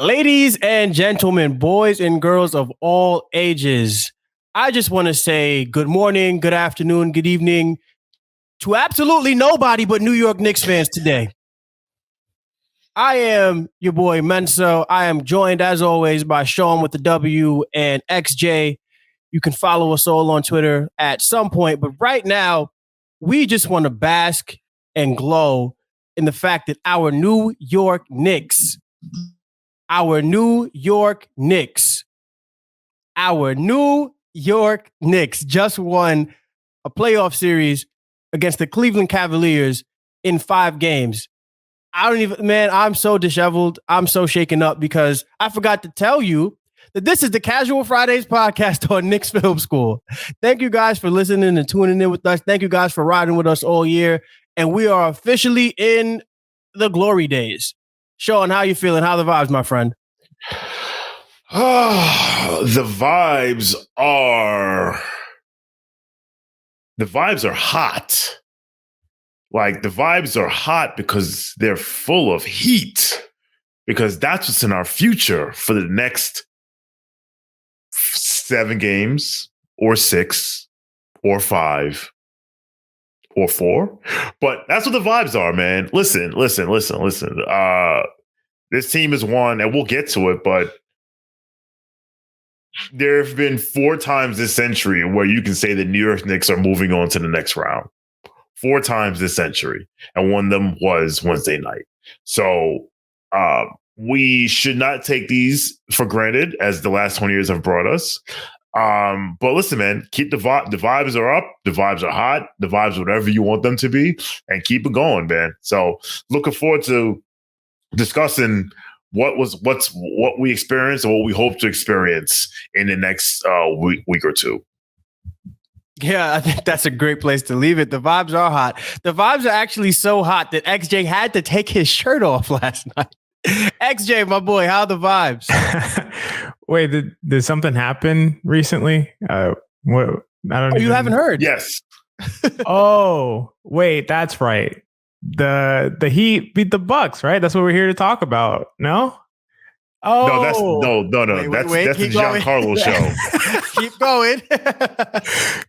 Ladies and gentlemen, boys and girls of all ages, I just want to say good morning, good afternoon, good evening to absolutely nobody but New York Knicks fans today. I am your boy Mensa. I am joined, as always, by Shawn with the W and XJ. You can follow us all on Twitter at some point, but right now, we just want to bask and glow in the fact that our New York Knicks just won a playoff series against the Cleveland Cavaliers in 5 games. I'm so disheveled. I'm so shaken up because I forgot to tell you that this is the Casual Fridays podcast on Knicks Film School. Thank you guys for listening and tuning in with us. Thank you guys for riding with us all year. And we are officially in the glory days. Shawn, how you feeling? How are the vibes, my friend? The vibes are hot. Like, the vibes are hot because they're full of heat, because that's what's in our future for the next 7 games or 6 or 5 or 4. But that's what the vibes are, man. Listen. This team has won, and we'll get to it, but there have been 4 times this century where you can say the New York Knicks are moving on to the next round. 4 times this century, and one of them was Wednesday night. So we should not take these for granted, as the last 20 years have brought us. But listen, man, keep the vibes are up, the vibes are hot, the vibes whatever you want them to be, and keep it going, man. So looking forward to discussing what we experienced and what we hope to experience in the next week or two. Yeah, I think that's a great place to leave it. The vibes are hot. The vibes are actually so hot that XJ had to take his shirt off last night. XJ, my boy, how are the vibes? Wait, did something happen recently? You haven't heard? Yes. Oh, wait, that's right. The Heat beat the Bucks, right? That's what we're here to talk about. No? Oh no! That's the Giancarlo show. Keep going.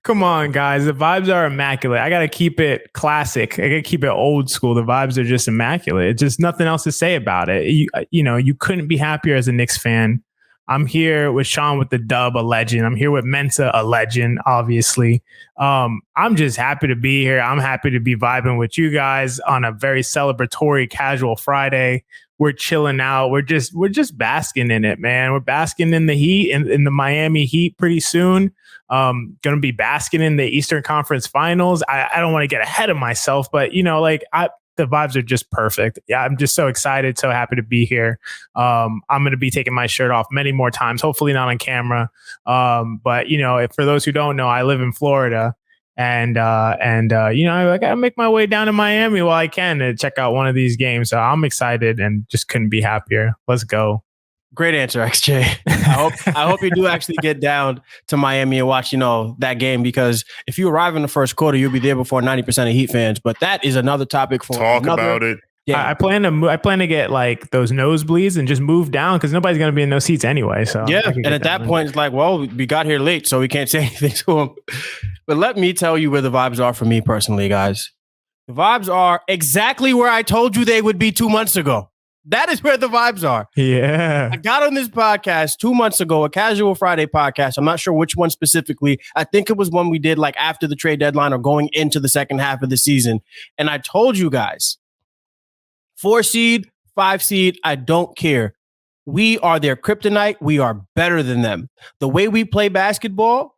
Come on, guys. The vibes are immaculate. I got to keep it classic. I got to keep it old school. The vibes are just immaculate. It's just nothing else to say about it. You couldn't be happier as a Knicks fan. I'm here with Shawn with the dub, a legend. I'm here with Mensa, a legend, obviously. I'm just happy to be here. I'm happy to be vibing with you guys on a very celebratory Casual Friday. We're chilling out. We're just basking in it, man. We're basking in the heat, in the Miami Heat pretty soon. Going to be basking in the Eastern Conference Finals. I don't want to get ahead of myself, but the vibes are just perfect. Yeah, I'm just so excited, so happy to be here. I'm going to be taking my shirt off many more times, hopefully not on camera. But for those who don't know, I live in Florida. And I gotta make my way down to Miami while I can to check out one of these games. So I'm excited and just couldn't be happier. Let's go. Great answer, XJ. I hope you do actually get down to Miami and watch, that game, because if you arrive in the first quarter, you'll be there before 90% of Heat fans. But that is another topic for talk about it. Yeah, I plan to get like those nosebleeds and just move down because nobody's gonna be in those seats anyway. So yeah, and at that point, it's like, well, we got here late, so we can't say anything to them. But let me tell you where the vibes are for me personally, guys. The vibes are exactly where I told you they would be 2 months ago. That is where the vibes are. Yeah. I got on this podcast 2 months ago, a Casual Friday podcast. I'm not sure which one specifically. I think it was one we did like after the trade deadline or going into the second half of the season. And I told you guys, 4 seed, 5 seed, I don't care. We are their kryptonite. We are better than them. The way we play basketball,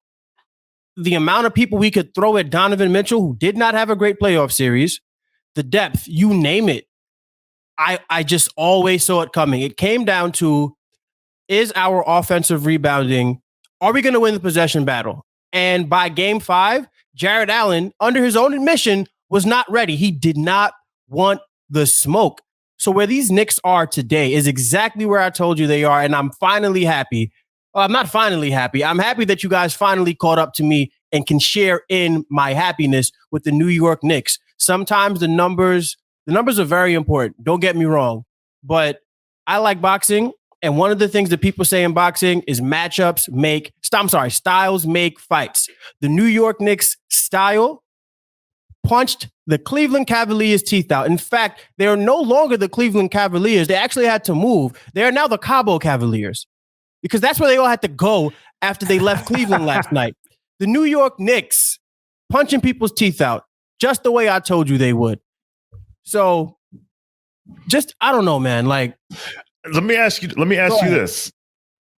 the amount of people we could throw at Donovan Mitchell, who did not have a great playoff series, the depth, you name it. I just always saw it coming. It came down to, is our offensive rebounding, are we going to win the possession battle? And by game 5, Jared Allen, under his own admission, was not ready. He did not want the smoke. So where these Knicks are today is exactly where I told you they are. And I'm finally happy. Well, I'm not finally happy. I'm happy that you guys finally caught up to me and can share in my happiness with the New York Knicks. Sometimes the numbers are very important. Don't get me wrong, but I like boxing And one of the things that people say in boxing is styles make fights. The New York Knicks style punched the Cleveland Cavaliers' teeth out. In fact, they are no longer the Cleveland Cavaliers. They actually had to move. They are now the Cabo Cavaliers because that's where they all had to go after they left Cleveland last night. The New York Knicks punching people's teeth out just the way I told you they would. So just, I don't know, man. Like, let me ask you this.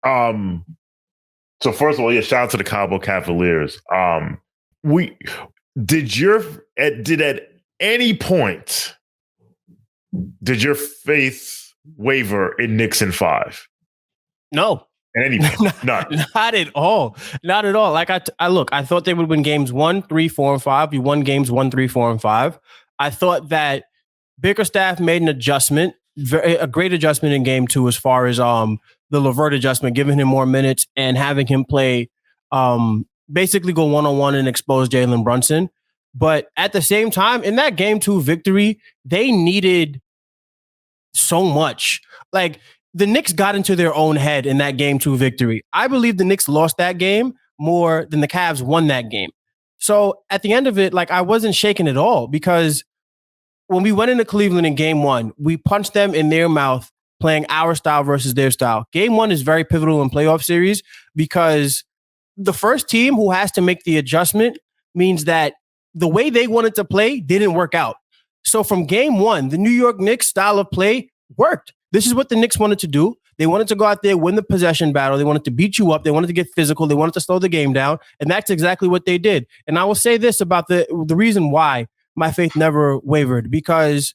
So first of all, shout out to the Cabo Cavaliers. Did at any point did your faith waver in Knicks in 5? No. At any point? Not at all. Not at all. Like I thought they would win games 1, 3, 4, and 5. We won games 1, 3, 4, and 5. I thought that Bickerstaff made an adjustment, a great adjustment in game 2 as far as the LeVert adjustment, giving him more minutes and having him play basically go one-on-one and expose Jalen Brunson. But at the same time, in that game 2 victory, they needed so much. Like, the Knicks got into their own head in that game 2 victory. I believe the Knicks lost that game more than the Cavs won that game. So at the end of it, like, I wasn't shaken at all because when we went into Cleveland in game 1, we punched them in their mouth playing our style versus their style. Game 1 is very pivotal in playoff series because the first team who has to make the adjustment means that the way they wanted to play didn't work out. So from game 1, the New York Knicks style of play worked. This is what the Knicks wanted to do. They wanted to go out there, win the possession battle. They wanted to beat you up. They wanted to get physical. They wanted to slow the game down. And that's exactly what they did. And I will say this about the reason why my faith never wavered, because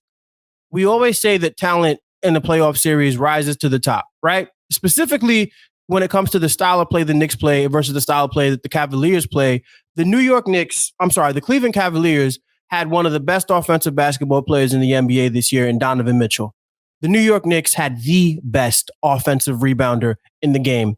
we always say that talent in the playoff series rises to the top, right? Specifically, when it comes to the style of play the Knicks play versus the style of play that the Cavaliers play, the Cleveland Cavaliers had one of the best offensive basketball players in the NBA this year in Donovan Mitchell. The New York Knicks had the best offensive rebounder in the game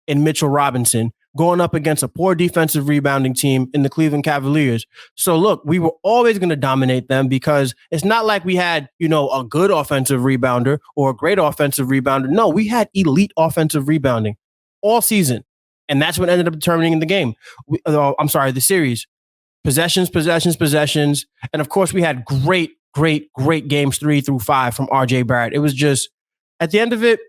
in Mitchell Robinson, going up against a poor defensive rebounding team in the Cleveland Cavaliers. So look, we were always going to dominate them because it's not like we had, a good offensive rebounder or a great offensive rebounder. No, we had elite offensive rebounding all season. And that's what ended up determining the game. The series. Possessions. And of course, we had great games 3 through 5 from RJ Barrett. It was just, at the end of it,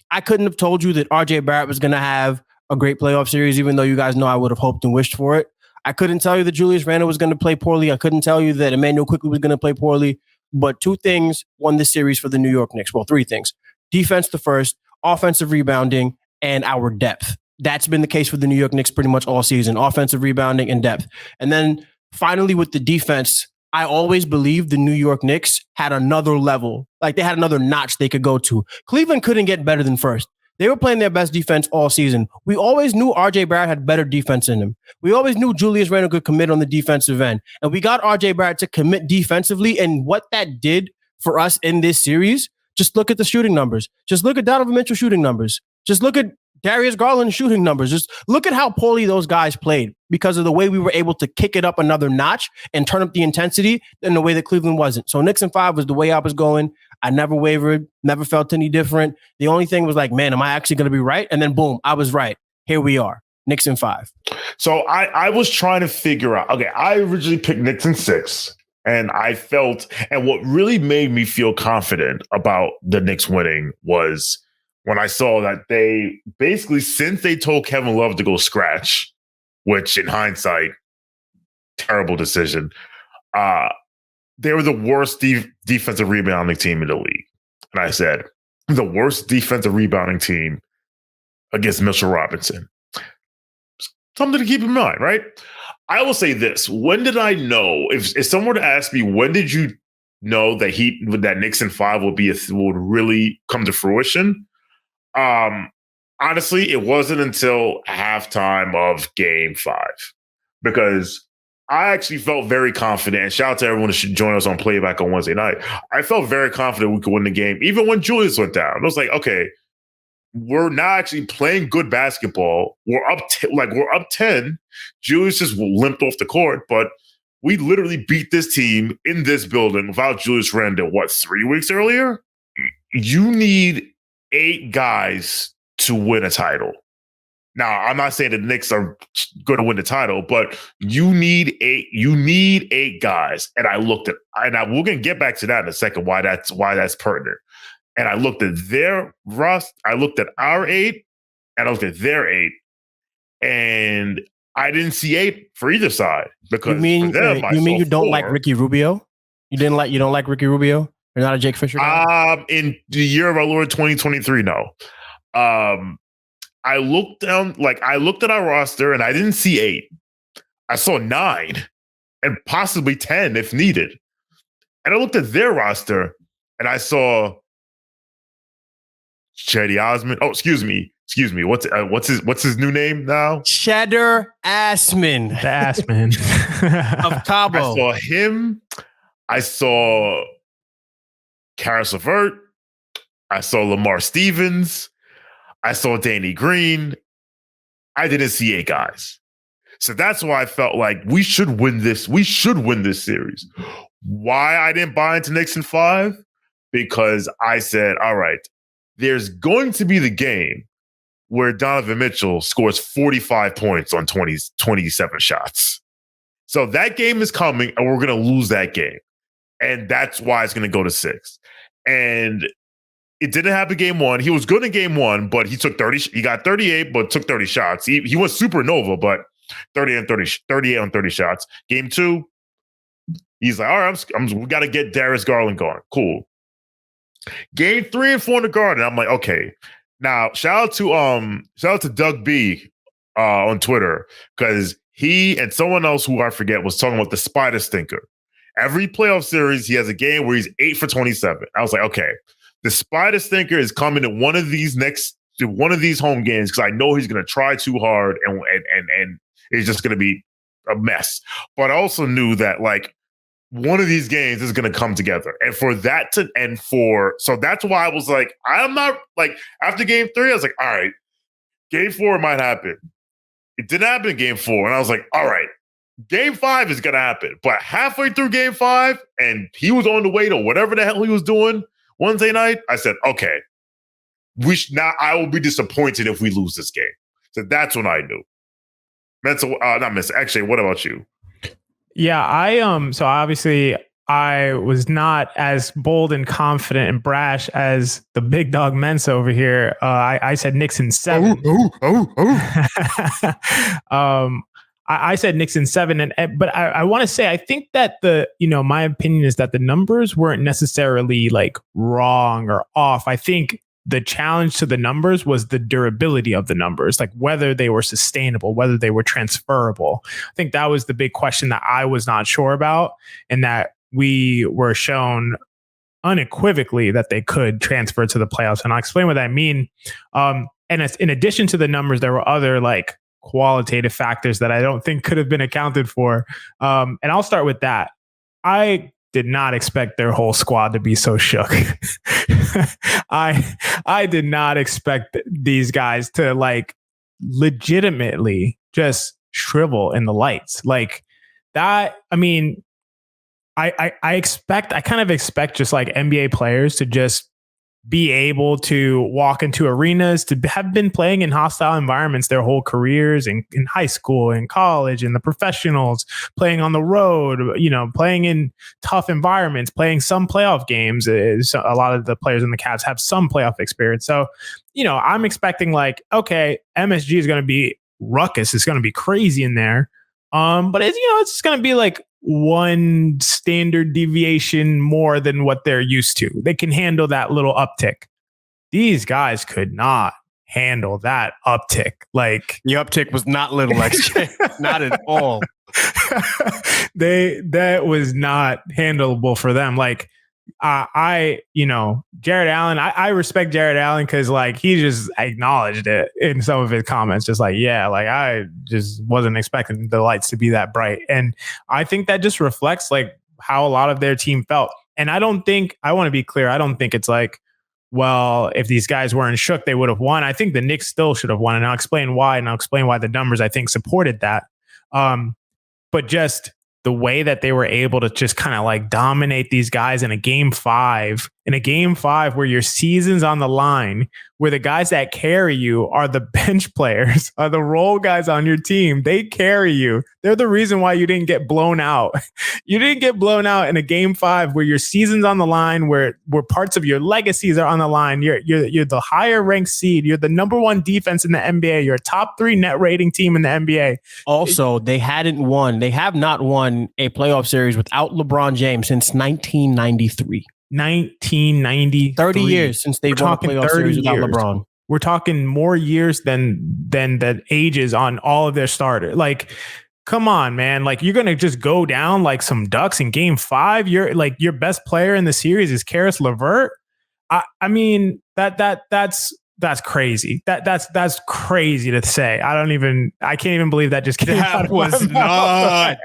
I couldn't have told you that RJ Barrett was going to have a great playoff series, even though you guys know I would have hoped and wished for it. I couldn't tell you that Julius Randle was going to play poorly. I couldn't tell you that Emmanuel Quickley was going to play poorly. But 2 things won this series for the New York Knicks. Well, 3 things. Defense the first, offensive rebounding, and our depth. That's been the case for the New York Knicks pretty much all season. Offensive rebounding and depth. And then finally with the defense, I always believed the New York Knicks had another level. Like, they had another notch they could go to. Cleveland couldn't get better than first. They were playing their best defense all season. We always knew RJ Barrett had better defense in him. We always knew Julius Randle could commit on the defensive end. And we got RJ Barrett to commit defensively. And what that did for us in this series, just look at the shooting numbers. Just look at Donovan Mitchell shooting numbers. Just look at Darius Garland's shooting numbers. Just look at how poorly those guys played because of the way we were able to kick it up another notch and turn up the intensity in the way that Cleveland wasn't. So Knicks in 5 was the way I was going. I never wavered, never felt any different. The only thing was like, man, am I actually going to be right? And then boom, I was right. Here we are, Knicks in 5. So I was trying to figure out, okay, I originally picked Knicks in 6. And I felt, and what really made me feel confident about the Knicks winning was when I saw that they basically, since they told Kevin Love to go scratch, which in hindsight, terrible decision, they were the worst defensive rebounding team in the league. And I said, the worst defensive rebounding team against Mitchell Robinson. Something to keep in mind, right? I will say this. When did I know, if someone were to ask me, when did you know that Knicks in 5 would really come to fruition? Honestly, it wasn't until halftime of game 5, because I actually felt very confident, and shout out to everyone who should join us on Playback on Wednesday night. I felt very confident we could win the game, even when Julius went down. I was like, okay, we're now actually playing good basketball. We're up 10. Julius just limped off the court, but we literally beat this team in this building without Julius Randle, 3 weeks earlier? You need 8 guys to win a title. Now, I'm not saying the Knicks are going to win the title, but you need 8. You need 8 guys. And I looked at, and we're going to get back to that in a second. Why that's pertinent. And I looked at their roster. I looked at our 8, and I looked at their 8, and I didn't see 8 for either side because you mean you don't 4. like Ricky Rubio? You don't like Ricky Rubio? You're not a Jake Fisher guy? In the year of our Lord 2023, no. I looked at our roster and I didn't see 8. I saw 9 and possibly 10 if needed. And I looked at their roster and I saw Cedi Osman. Oh, excuse me. What's his new name now? Cheddar Assman. The Assman of Cabo. I saw him. I saw Karis LeVert. I saw Lamar Stevens. I saw Danny Green. I didn't see 8 guys. So that's why I felt like we should win this. We should win this series. Why I didn't buy into Knicks in 5? Because I said, all right, there's going to be the game where Donovan Mitchell scores 45 points on 27 shots. So that game is coming and we're going to lose that game. And that's why it's going to go to 6. And it didn't happen game 1. He was good in game 1, but he took 30. He got 38, but took 30 shots. He went supernova, but 38 on 30 shots. Game 2, he's like, all right, we got to get Darius Garland going. Cool. Game 3 and 4 in the Garden. I'm like, okay. Now, shout out to Doug B on Twitter, because he and someone else who I forget was talking about the spider stinker. Every playoff series, he has a game where he's 8 for 27. I was like, okay, the spider stinker is coming to one of these home games because I know he's going to try too hard and it's just going to be a mess. But I also knew that like one of these games is going to come together, so that's why I was like, I'm not like after game 3, I was like, all right, game 4 might happen. It didn't happen in game 4, and I was like, all right. Game 5 is going to happen. But halfway through game 5, and he was on the way to whatever the hell he was doing Wednesday night, I said, okay, I will be disappointed if we lose this game. So that's when I knew. Not Mensa. Actually, what about you? Yeah, so obviously I was not as bold and confident and brash as the big dog Mensa over here. I said Knicks in 7. I said Knicks in 7, but I want to say I think that my opinion is that the numbers weren't necessarily like wrong or off. I think the challenge to the numbers was the durability of the numbers, like whether they were sustainable, whether they were transferable. I think that was the big question that I was not sure about, and that we were shown unequivocally that they could transfer to the playoffs. And I'll explain what I mean. And in addition to the numbers, there were other like qualitative factors that I don't think could have been accounted for. And I'll start with that. I did not expect their whole squad to be so shook. I did not expect these guys to like legitimately just shrivel in the lights like that. I mean, I kind of expect just like NBA players to just be able to walk into arenas, to have been playing in hostile environments their whole careers, in high school and college and the professionals, playing on the road, playing in tough environments, playing some playoff games. So a lot of the players in the Cavs have some playoff experience. So, I'm expecting like, okay, MSG is going to be ruckus. It's going to be crazy in there. But it's just going to be like one standard deviation more than what they're used to. They can handle that little uptick. These guys could not handle that uptick. Like the uptick was not little, XJ. Not at all. That was not handleable for them. Like Jared Allen, I respect Jared Allen because like he just acknowledged it in some of his comments, just like, yeah, like I just wasn't expecting the lights to be that bright. And I think that just reflects like how a lot of their team felt. And I want to be clear, I don't think it's like, well, if these guys weren't shook, they would have won. I think the Knicks still should have won. And I'll explain why. And I'll explain why the numbers I think supported that. But just the way that they were able to just kind of like dominate these guys in a game five where your season's on the line, where the guys that carry you are the bench players, are the role guys on your team. They carry you. They're the reason why you didn't get blown out. You didn't get blown out in a game five where your season's on the line, where parts of your legacies are on the line. You're the higher ranked seed. You're the number one defense in the NBA. You're a top 3 net rating team in the NBA. Also, they have not won a playoff series without LeBron James since 1993. 30 years since they won a playoff series without LeBron. We're talking more years than the ages on all of their starters. Like, come on, man. Like, you're going to just go down like some ducks in game 5. You're like, your best player in the series is Karis LeVert. I mean, that's crazy. That's crazy to say. I can't even believe that just came out of my mouth.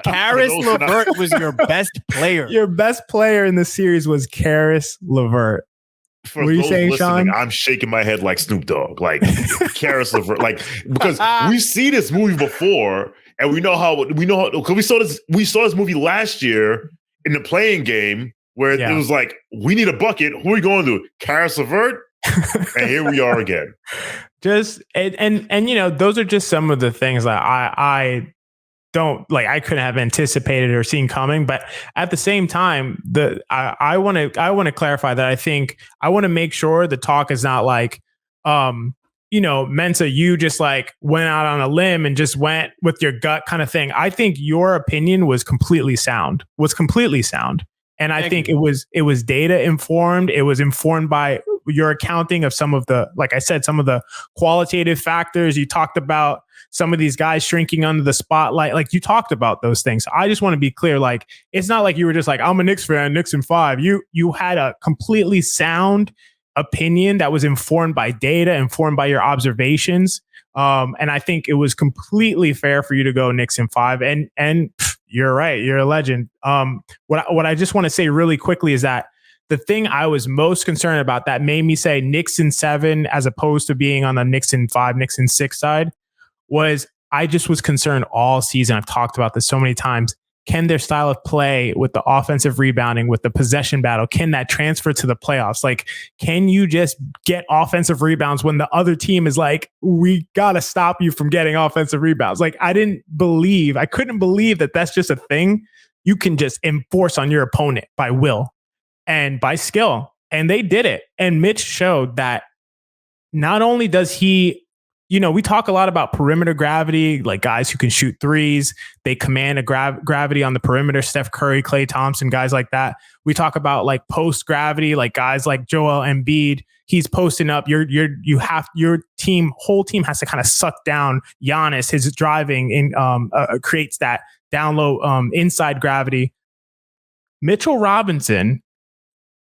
Karis LeVert was your best player. Your best player in the series was Karis LeVert. What are you saying, Sean? I'm shaking my head like Snoop Dogg, like Karis LeVert, like, because we've seen this movie before, and we know because we saw this movie last year in the playing game where it was like, we need a bucket. Who are we going to? Karis LeVert? And here we are again. Just and you know, those are just some of the things that I don't like. I couldn't have anticipated or seen coming. But at the same time, I want to clarify that I want to make sure the talk is not like, you know, Mensa, you just like went out on a limb and just went with your gut kind of thing. I think your opinion was completely sound. And I think it was data informed. It was informed by your accounting of some of the, like I said, some of the qualitative factors. You talked about some of these guys shrinking under the spotlight. Like, you talked about those things. I just want to be clear. Like, it's not like you were just like, I'm a Knicks fan, Knicks in 5. You had a completely sound opinion that was informed by data, informed by your observations. And I think it was completely fair for you to go Knicks in 5. And you're right. You're a legend. What I just want to say really quickly is that the thing I was most concerned about that made me say Knicks in 7 as opposed to being on the Knicks in 5, Knicks in 6 side was I just was concerned all season. I've talked about this so many times. Can their style of play with the offensive rebounding, with the possession battle, can that transfer to the playoffs? Like, can you just get offensive rebounds when the other team is like, we got to stop you from getting offensive rebounds? Like, I couldn't believe that that's just a thing you can just enforce on your opponent by will and by skill. And they did it. And Mitch showed that not only does he, you know, we talk a lot about perimeter gravity, like guys who can shoot threes. They command a gravity on the perimeter. Steph Curry, Klay Thompson, guys like that. We talk about like post gravity, like guys like Joel Embiid. He's posting up. Your whole team has to kind of suck down Giannis. His driving creates that down low inside gravity. Mitchell Robinson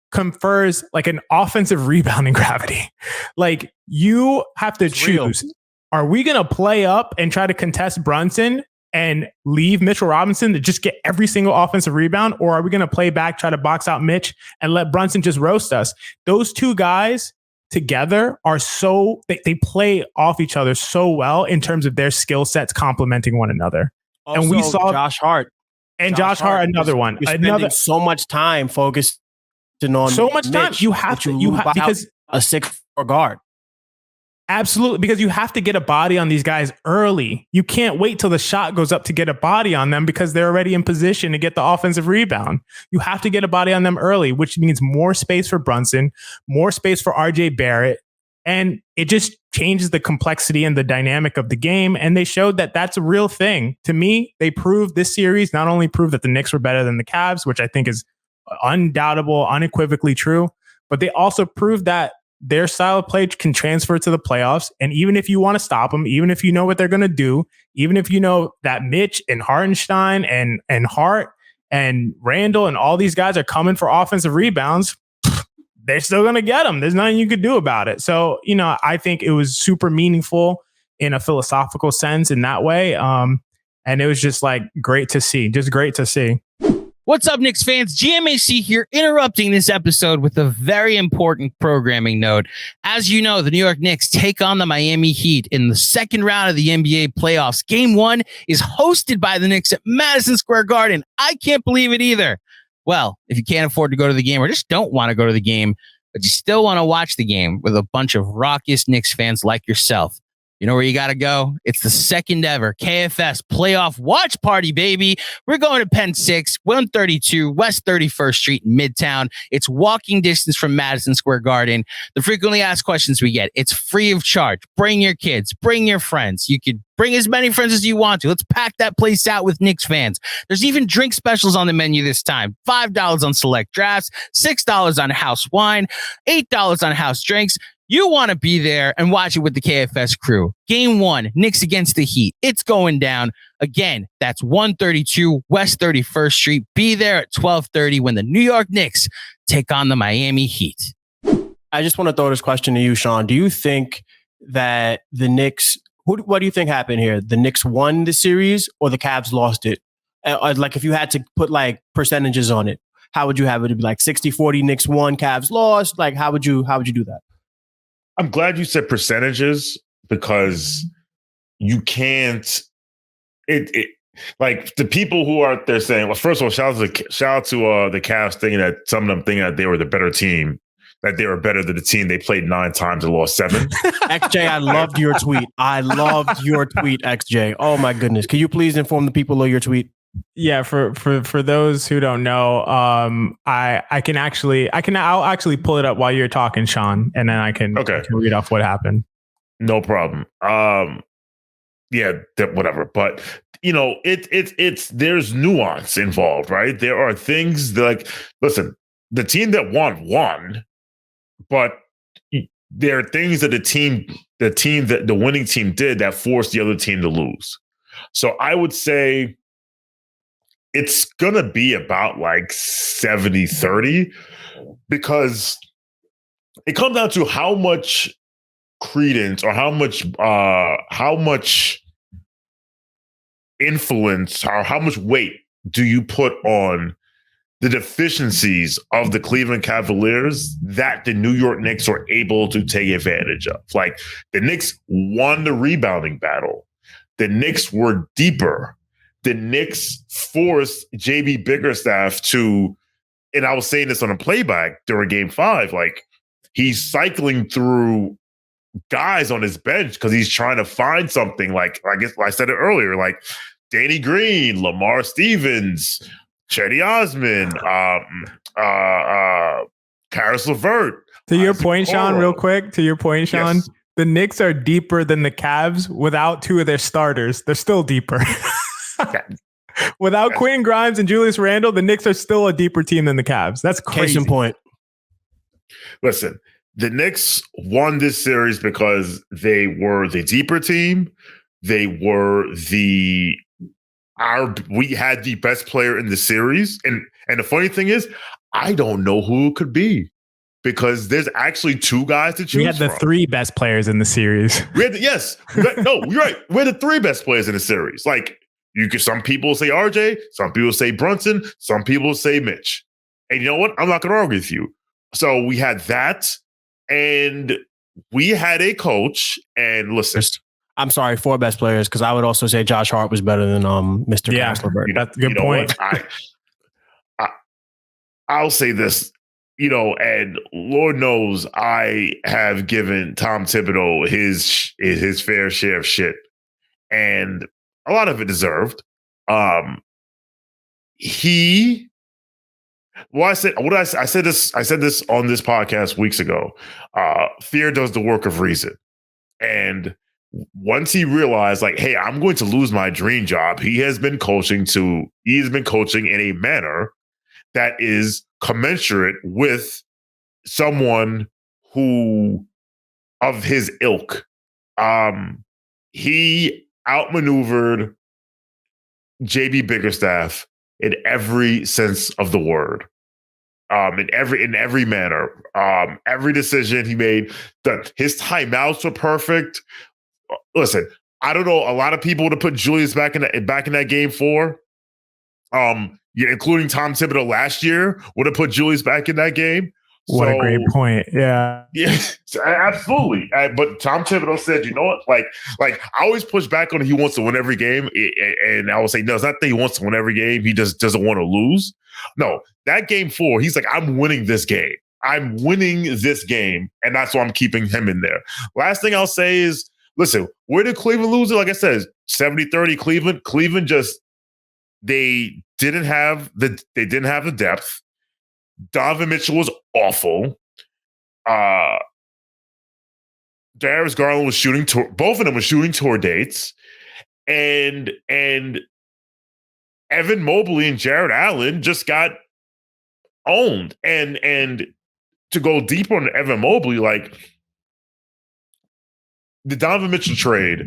confers like an offensive rebounding gravity. Like, you have to choose. Real. Are we going to play up and try to contest Brunson and leave Mitchell Robinson to just get every single offensive rebound? Or are we going to play back, try to box out Mitch and let Brunson just roast us? Those two guys together are they play off each other so well in terms of their skill sets complementing one another. Also, and we saw Josh Hart. And Josh Hart, another one. You're spending so much time focused on so much time. Mitch, you have because a 6'4" guard. Absolutely, because you have to get a body on these guys early. You can't wait till the shot goes up to get a body on them because they're already in position to get the offensive rebound. You have to get a body on them early, which means more space for Brunson, more space for RJ Barrett. And it just changes the complexity and the dynamic of the game. And they showed that that's a real thing. To me, they proved this series, not only proved that the Knicks were better than the Cavs, which I think is undoubtable, unequivocally true, but they also proved that their style of play can transfer to the playoffs. And even if you want to stop them, even if you know what they're going to do, even if you know that Mitch and Hartenstein and Hart and Randall and all these guys are coming for offensive rebounds, they're still going to get them. There's nothing you could do about it. So, you know, I think it was super meaningful in a philosophical sense in that way. And it was just like great to see, just great to see. What's up, Knicks fans? GMAC here, interrupting this episode with a very important programming note. As you know, the New York Knicks take on the Miami Heat in the second round of the NBA playoffs. Game 1 is hosted by the Knicks at Madison Square Garden. I can't believe it either. Well, if you can't afford to go to the game or just don't want to go to the game, but you still want to watch the game with a bunch of raucous Knicks fans like yourself, you know where you got to go? It's the second ever KFS playoff watch party, baby. We're going to Penn 6, 132 West 31st Street in Midtown. It's walking distance from Madison Square Garden. The frequently asked questions we get, it's free of charge. Bring your kids, bring your friends. You could bring as many friends as you want to. Let's pack that place out with Knicks fans. There's even drink specials on the menu this time. $5 on select drafts, $6 on house wine, $8 on house drinks. You want to be there and watch it with the KFS crew. Game 1, Knicks against the Heat. It's going down. Again, that's 132 West 31st Street. Be there at 12:30 when the New York Knicks take on the Miami Heat. I just want to throw this question to you, Shawn. Do you think that the Knicks, what do you think happened here? The Knicks won the series or the Cavs lost it? Like if you had to put like percentages on it, how would you have it? It'd be like 60-40 Knicks won, Cavs lost. Like how would you do that? I'm glad you said percentages because you can't. It like the people who are out there saying, well, first of all, shout out to the Cavs thinking that some of them thinking that they were the better team, that they were better than the team they played 9 times and lost 7. XJ, I loved your tweet. XJ. Oh my goodness. Can you please inform the people of your tweet? Yeah, for those who don't know, I'll actually pull it up while you're talking, Shawn, and then I can read off what happened. No problem. Whatever. But you know, it's there's nuance involved, right? There are things that, like, listen, the team that won, but there are things that the winning team did that forced the other team to lose. So I would say it's going to be about like 70-30 because it comes down to how much credence or how much influence or how much weight do you put on the deficiencies of the Cleveland Cavaliers that the New York Knicks are able to take advantage of. Like the Knicks won the rebounding battle. The Knicks were deeper. The Knicks forced JB Bickerstaff to, and I was saying this on a playback during Game 5, like he's cycling through guys on his bench because he's trying to find something. Like I guess I said it earlier, like Danny Green, Lamar Stevens, Chetty Osman, Karis LeVert. To your point, Shawn, real quick. To your point, Shawn, yes. The Knicks are deeper than the Cavs without 2 of their starters. They're still deeper. Without Quentin Grimes and Julius Randle, the Knicks are still a deeper team than the Cavs. That's crazy. Case in point. Listen, the Knicks won this series because they were the deeper team. They were we had the best player in the series. And the funny thing is, I don't know who it could be because there's actually 2 guys to choose from. We had the 3 best players in the series. You're right. We're the 3 best players in the series. Like, some people say RJ, some people say Brunson, some people say Mitch. And you know what? I'm not going to argue with you. So we had that, and we had a coach. And listen, I'm sorry, 4 best players, because I would also say Josh Hart was better than Mr. Karis. That's a good point. I'll say this, and Lord knows I have given Tom Thibodeau his fair share of shit, and a lot of it deserved. I said this on this podcast weeks ago. Fear does the work of reason. And once he realized, like, hey, I'm going to lose my dream job, he has been coaching in a manner that is commensurate with someone who of his ilk. He outmaneuvered JB Bickerstaff in every sense of the word. In every manner. Every decision he made, his timeouts were perfect. Listen, I don't know. A lot of people would have put Julius back in that game 4. Yeah, including Tom Thibodeau last year, would have put Julius back in that game. What a great point. Yeah. Yeah, absolutely. But Tom Thibodeau said, you know what? Like I always push back on he wants to win every game. And I will say, no, it's not that he wants to win every game. He just doesn't want to lose. No, that game 4, he's like, I'm winning this game. I'm winning this game. And that's why I'm keeping him in there. Last thing I'll say is, listen, where did Cleveland lose it? Like I said, 70-30 Cleveland. Cleveland just, they didn't have the depth. Donovan Mitchell was awful. Darius Garland was shooting both of them were shooting tour dates. And Evan Mobley and Jared Allen just got owned. And to go deeper on Evan Mobley, like the Donovan Mitchell trade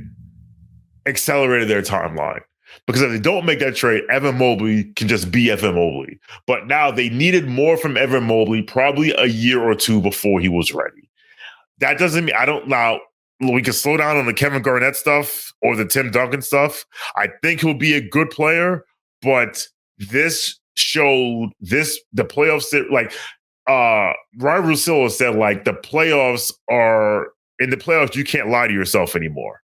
accelerated their timeline. Because if they don't make that trade, Evan Mobley can just be Evan Mobley. But now they needed more from Evan Mobley probably a year or two before he was ready. That doesn't mean we can slow down on the Kevin Garnett stuff or the Tim Duncan stuff. I think he'll be a good player, but this showed the playoffs, like Ryan Russillo said, like the playoffs are, in the playoffs, you can't lie to yourself anymore.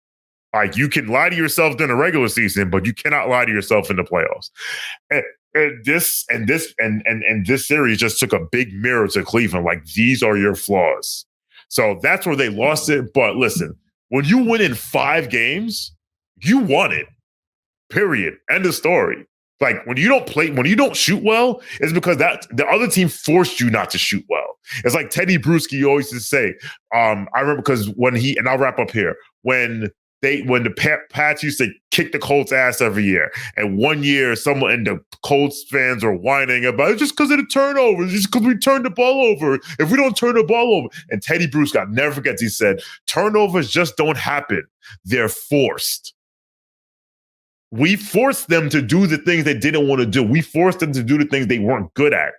Like you can lie to yourself during the regular season, but you cannot lie to yourself in the playoffs. And this series just took a big mirror to Cleveland. Like these are your flaws. So that's where they lost it. But listen, when you win in 5 games, you won it. Period. End of story. Like when you don't shoot well, it's because that the other team forced you not to shoot well. It's like Teddy Bruschi always used to say. I remember because and I'll wrap up here, when the Pats used to kick the Colts' ass every year, and one year someone and the Colts fans are whining about it just because of the turnovers, just because we turned the ball over. If we don't turn the ball over, and Teddy Bruschi, God never forgets, he said, turnovers just don't happen. They're forced. We forced them to do the things they didn't want to do. We forced them to do the things they weren't good at.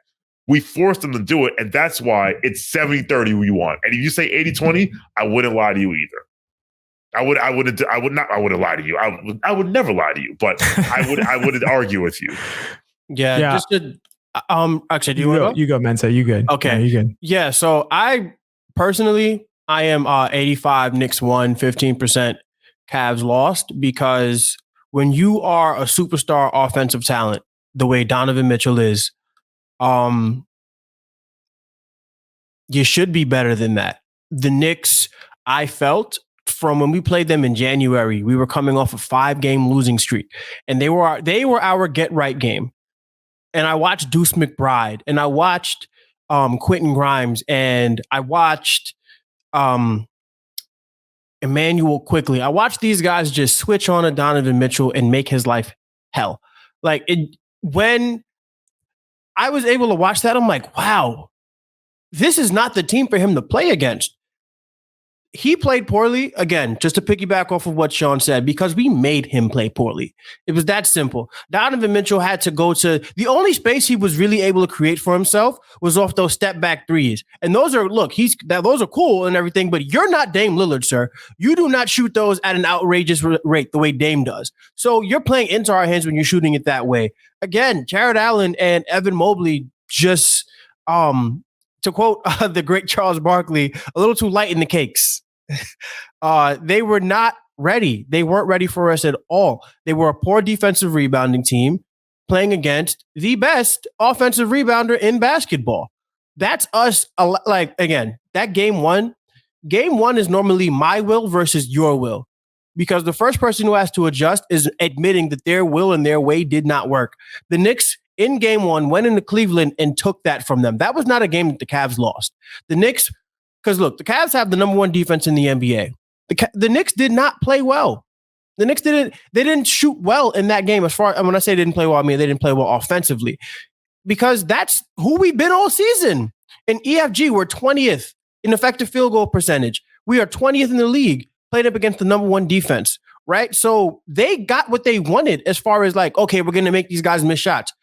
We forced them to do it, and that's why it's 70-30 we want. And if you say 80-20, I wouldn't lie to you either. I would lie to you. I would never lie to you, but I would argue with you. Yeah. Just to, actually, do you want to go? You go, Mensa. You good? Okay. Yeah, you good? Yeah. So I am 85 Knicks won, 15% Cavs lost, because when you are a superstar offensive talent, the way Donovan Mitchell is, you should be better than that. The Knicks, I felt, from when we played them in January, we were coming off a 5-game losing streak, and they were our get right game. And I watched Deuce McBride, and I watched Quentin Grimes, and I watched Emmanuel Quickly. I watched these guys just switch on a Donovan Mitchell and make his life hell. Like when I was able to watch that, I'm like, wow, this is not the team for him to play against. He played poorly, again, just to piggyback off of what Shawn said, because we made him play poorly. It was that simple. Donovan Mitchell had to go to the only space he was really able to create for himself was off those step back threes. And those are cool and everything, but you're not Dame Lillard, sir. You do not shoot those at an outrageous rate the way Dame does. So you're playing into our hands when you're shooting it that way. Again, Jared Allen and Evan Mobley just, to quote the great Charles Barkley, a little too light in the cakes. They were not ready. They weren't ready for us at all. They were a poor defensive rebounding team playing against the best offensive rebounder in basketball. That's us. Like, again, that game one is normally my will versus your will, because the first person who has to adjust is admitting that their will and their way did not work. The Knicks in game 1 went into Cleveland and took that from them. That was not a game that the Cavs lost. The Knicks, because look, the Cavs have the number 1 defense in the NBA. The Knicks did not play well. The Knicks didn't shoot well in that game. When I say they didn't play well, I mean they didn't play well offensively, because that's who we've been all season. In EFG, we're 20th in effective field goal percentage. We are 20th in the league, played up against the number 1 defense, right? So they got what they wanted as far as like, okay, we're going to make these guys miss shots.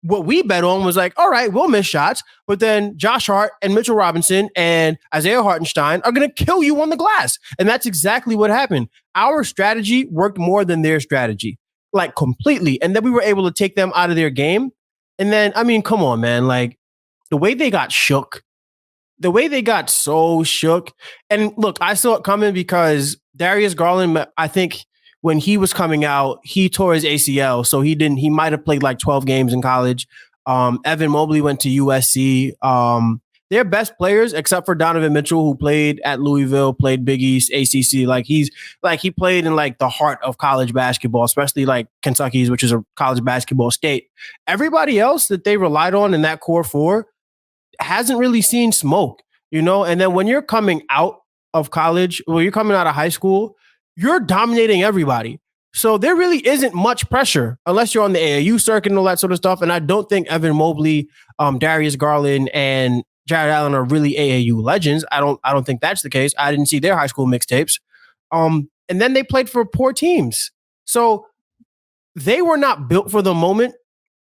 What we bet on was like, all right, we'll miss shots, but then Josh Hart and Mitchell Robinson and Isaiah Hartenstein are going to kill you on the glass. And that's exactly what happened. Our strategy worked more than their strategy, like completely. And then we were able to take them out of their game. And then, I mean, come on, man. Like the way they got shook, the way they got so shook. And look, I saw it coming because Darius Garland, I think when he was coming out, he tore his ACL. So he might have played like 12 games in college. Evan Mobley went to USC. Their best players, except for Donovan Mitchell, who played at Louisville, played Big East, ACC. He played in like the heart of college basketball, especially like Kentucky's, which is a college basketball state. Everybody else that they relied on in that core four hasn't really seen smoke, And then when you're coming out of college, you're coming out of high school, you're dominating everybody. So there really isn't much pressure unless you're on the AAU circuit and all that sort of stuff. And I don't think Evan Mobley, Darius Garland, and Jared Allen are really AAU legends. I don't think that's the case. I didn't see their high school mixtapes. And then they played for poor teams. So they were not built for the moment.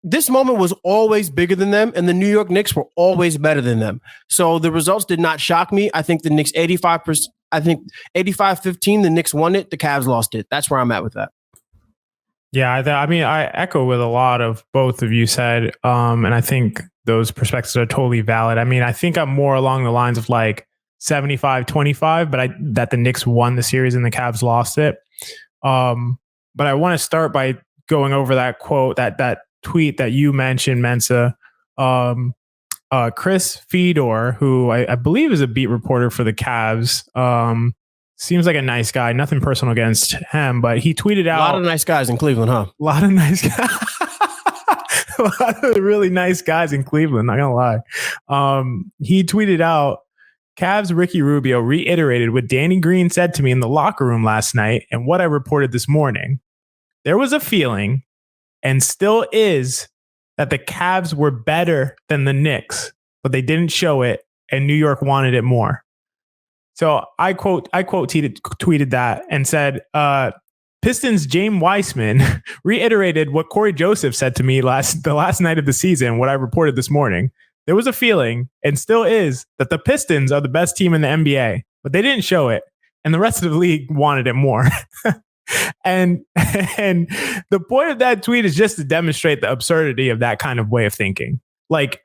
This moment was always bigger than them, and the New York Knicks were always better than them. So the results did not shock me. I think the Knicks 85%, 85-15, the Knicks won it. The Cavs lost it. That's where I'm at with that. Yeah, I echo with a lot of both of you said, and I think those perspectives are totally valid. I mean, I think I'm more along the lines of like 75-25, but that the Knicks won the series and the Cavs lost it. But I want to start by going over that quote, that tweet that you mentioned, Mensa. Chris Fedor, who I believe is a beat reporter for the Cavs, seems like a nice guy. Nothing personal against him, but he tweeted out... A lot of nice guys in Cleveland, huh? A lot of nice guys. A lot of really nice guys in Cleveland, not gonna lie. He tweeted out, Cavs Ricky Rubio reiterated what Danny Green said to me in the locker room last night and what I reported this morning. There was a feeling, and still is, that the Cavs were better than the Knicks, but they didn't show it, and New York wanted it more. So I tweeted that and said, Pistons James Weissman reiterated what Corey Joseph said to me the last night of the season, what I reported this morning. There was a feeling, and still is, that the Pistons are the best team in the NBA, but they didn't show it, and the rest of the league wanted it more. And the point of that tweet is just to demonstrate the absurdity of that kind of way of thinking. Like,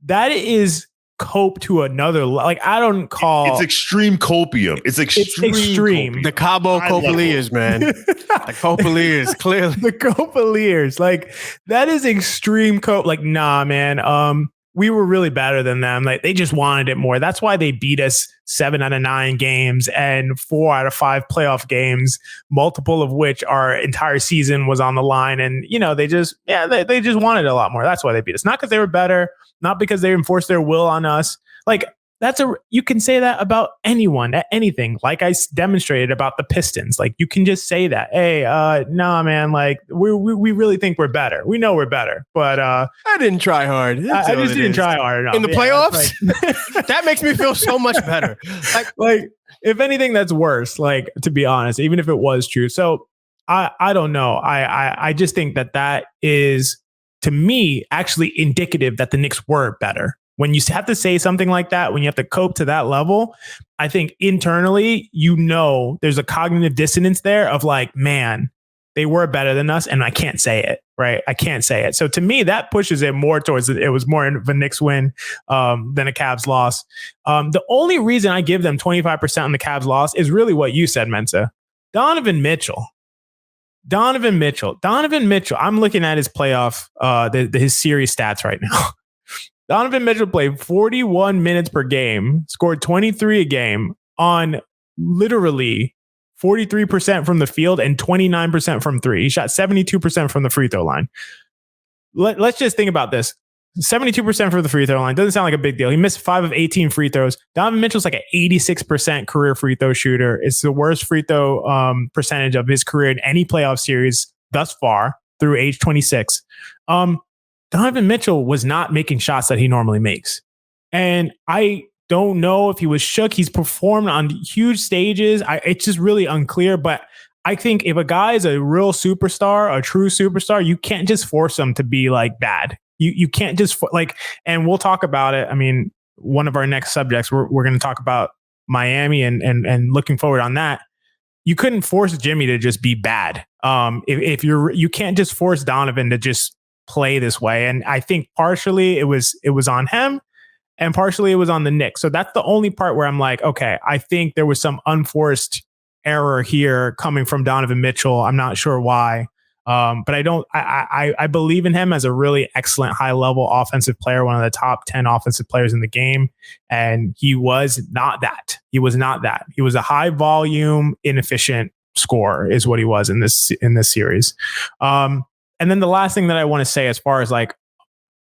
that is cope to another, like, I don't call it's extreme copium. It's extreme. Copium. The Cabo Copaliers, man. The Copaliers, clearly. The Copaliers, like, that is extreme cope. Like, nah, man. We were really better than them. Like, they just wanted it more. That's why they beat us 7 out of 9 games and 4 out of 5 playoff games, multiple of which our entire season was on the line. And, they just wanted a lot more. That's why they beat us. Not because they were better, not because they enforced their will on us. Like, you can say that about anyone, at anything. Like I demonstrated about the Pistons. Like, you can just say that, hey, nah, man, like, we really think we're better. We know we're better, but I didn't try hard. I just didn't try hard enough. In the playoffs? Like, that makes me feel so much better. Like, if anything, that's worse, like, to be honest, even if it was true. So I don't know. I just think that is, to me, actually indicative that the Knicks were better. When you have to say something like that, when you have to cope to that level, I think internally, there's a cognitive dissonance there of like, man, they were better than us, and I can't say it, right? I can't say it. So to me, that pushes it more towards it was more of a Knicks win than a Cavs loss. The only reason I give them 25% on the Cavs loss is really what you said, Mensa. Donovan Mitchell. I'm looking at his playoff, his series stats right now. Donovan Mitchell played 41 minutes per game, scored 23 a game on literally 43% from the field and 29% from three. He shot 72% from the free throw line. Let's just think about this. 72% from the free throw line doesn't sound like a big deal. He missed 5 of 18 free throws. Donovan Mitchell's like an 86% career free throw shooter. It's the worst free throw percentage of his career in any playoff series thus far through age 26. Donovan Mitchell was not making shots that he normally makes. And I don't know if he was shook. He's performed on huge stages. It's just really unclear. But I think if a guy is a real superstar, a true superstar, you can't just force him to be like bad. You can't just and we'll talk about it. I mean, one of our next subjects, we're going to talk about Miami and looking forward on that. You couldn't force Jimmy to just be bad. If you can't just force Donovan to just play this way. And I think partially it was on him and partially it was on the Knicks. So that's the only part where I'm like, okay, I think there was some unforced error here coming from Donovan Mitchell. I'm not sure why. But I believe in him as a really excellent high level offensive player, one of the top 10 offensive players in the game. And he was not that. He was a high volume, inefficient scorer is what he was in this series. And then the last thing that I want to say, as far as like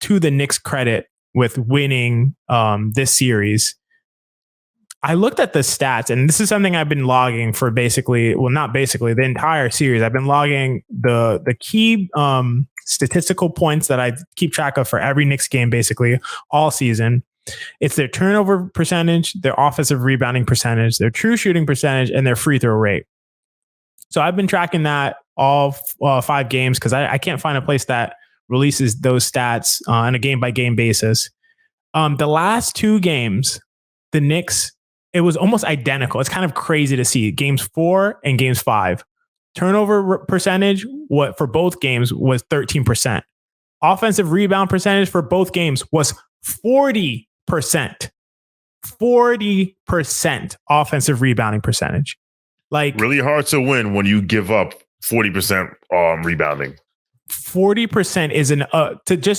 to the Knicks credit with winning this series, I looked at the stats, and this is something I've been logging for the entire series. I've been logging the key statistical points that I keep track of for every Knicks game, basically all season. It's their turnover percentage, their offensive rebounding percentage, their true shooting percentage, and their free throw rate. So I've been tracking that all 5 games because I can't find a place that releases those stats on a game-by-game basis. The last 2 games, the Knicks, it was almost identical. It's kind of crazy to see. Games 4 and games 5. Turnover percentage for both games was 13%. Offensive rebound percentage for both games was 40%. 40% offensive rebounding percentage. Like, really hard to win when you give up 40% rebounding. 40% is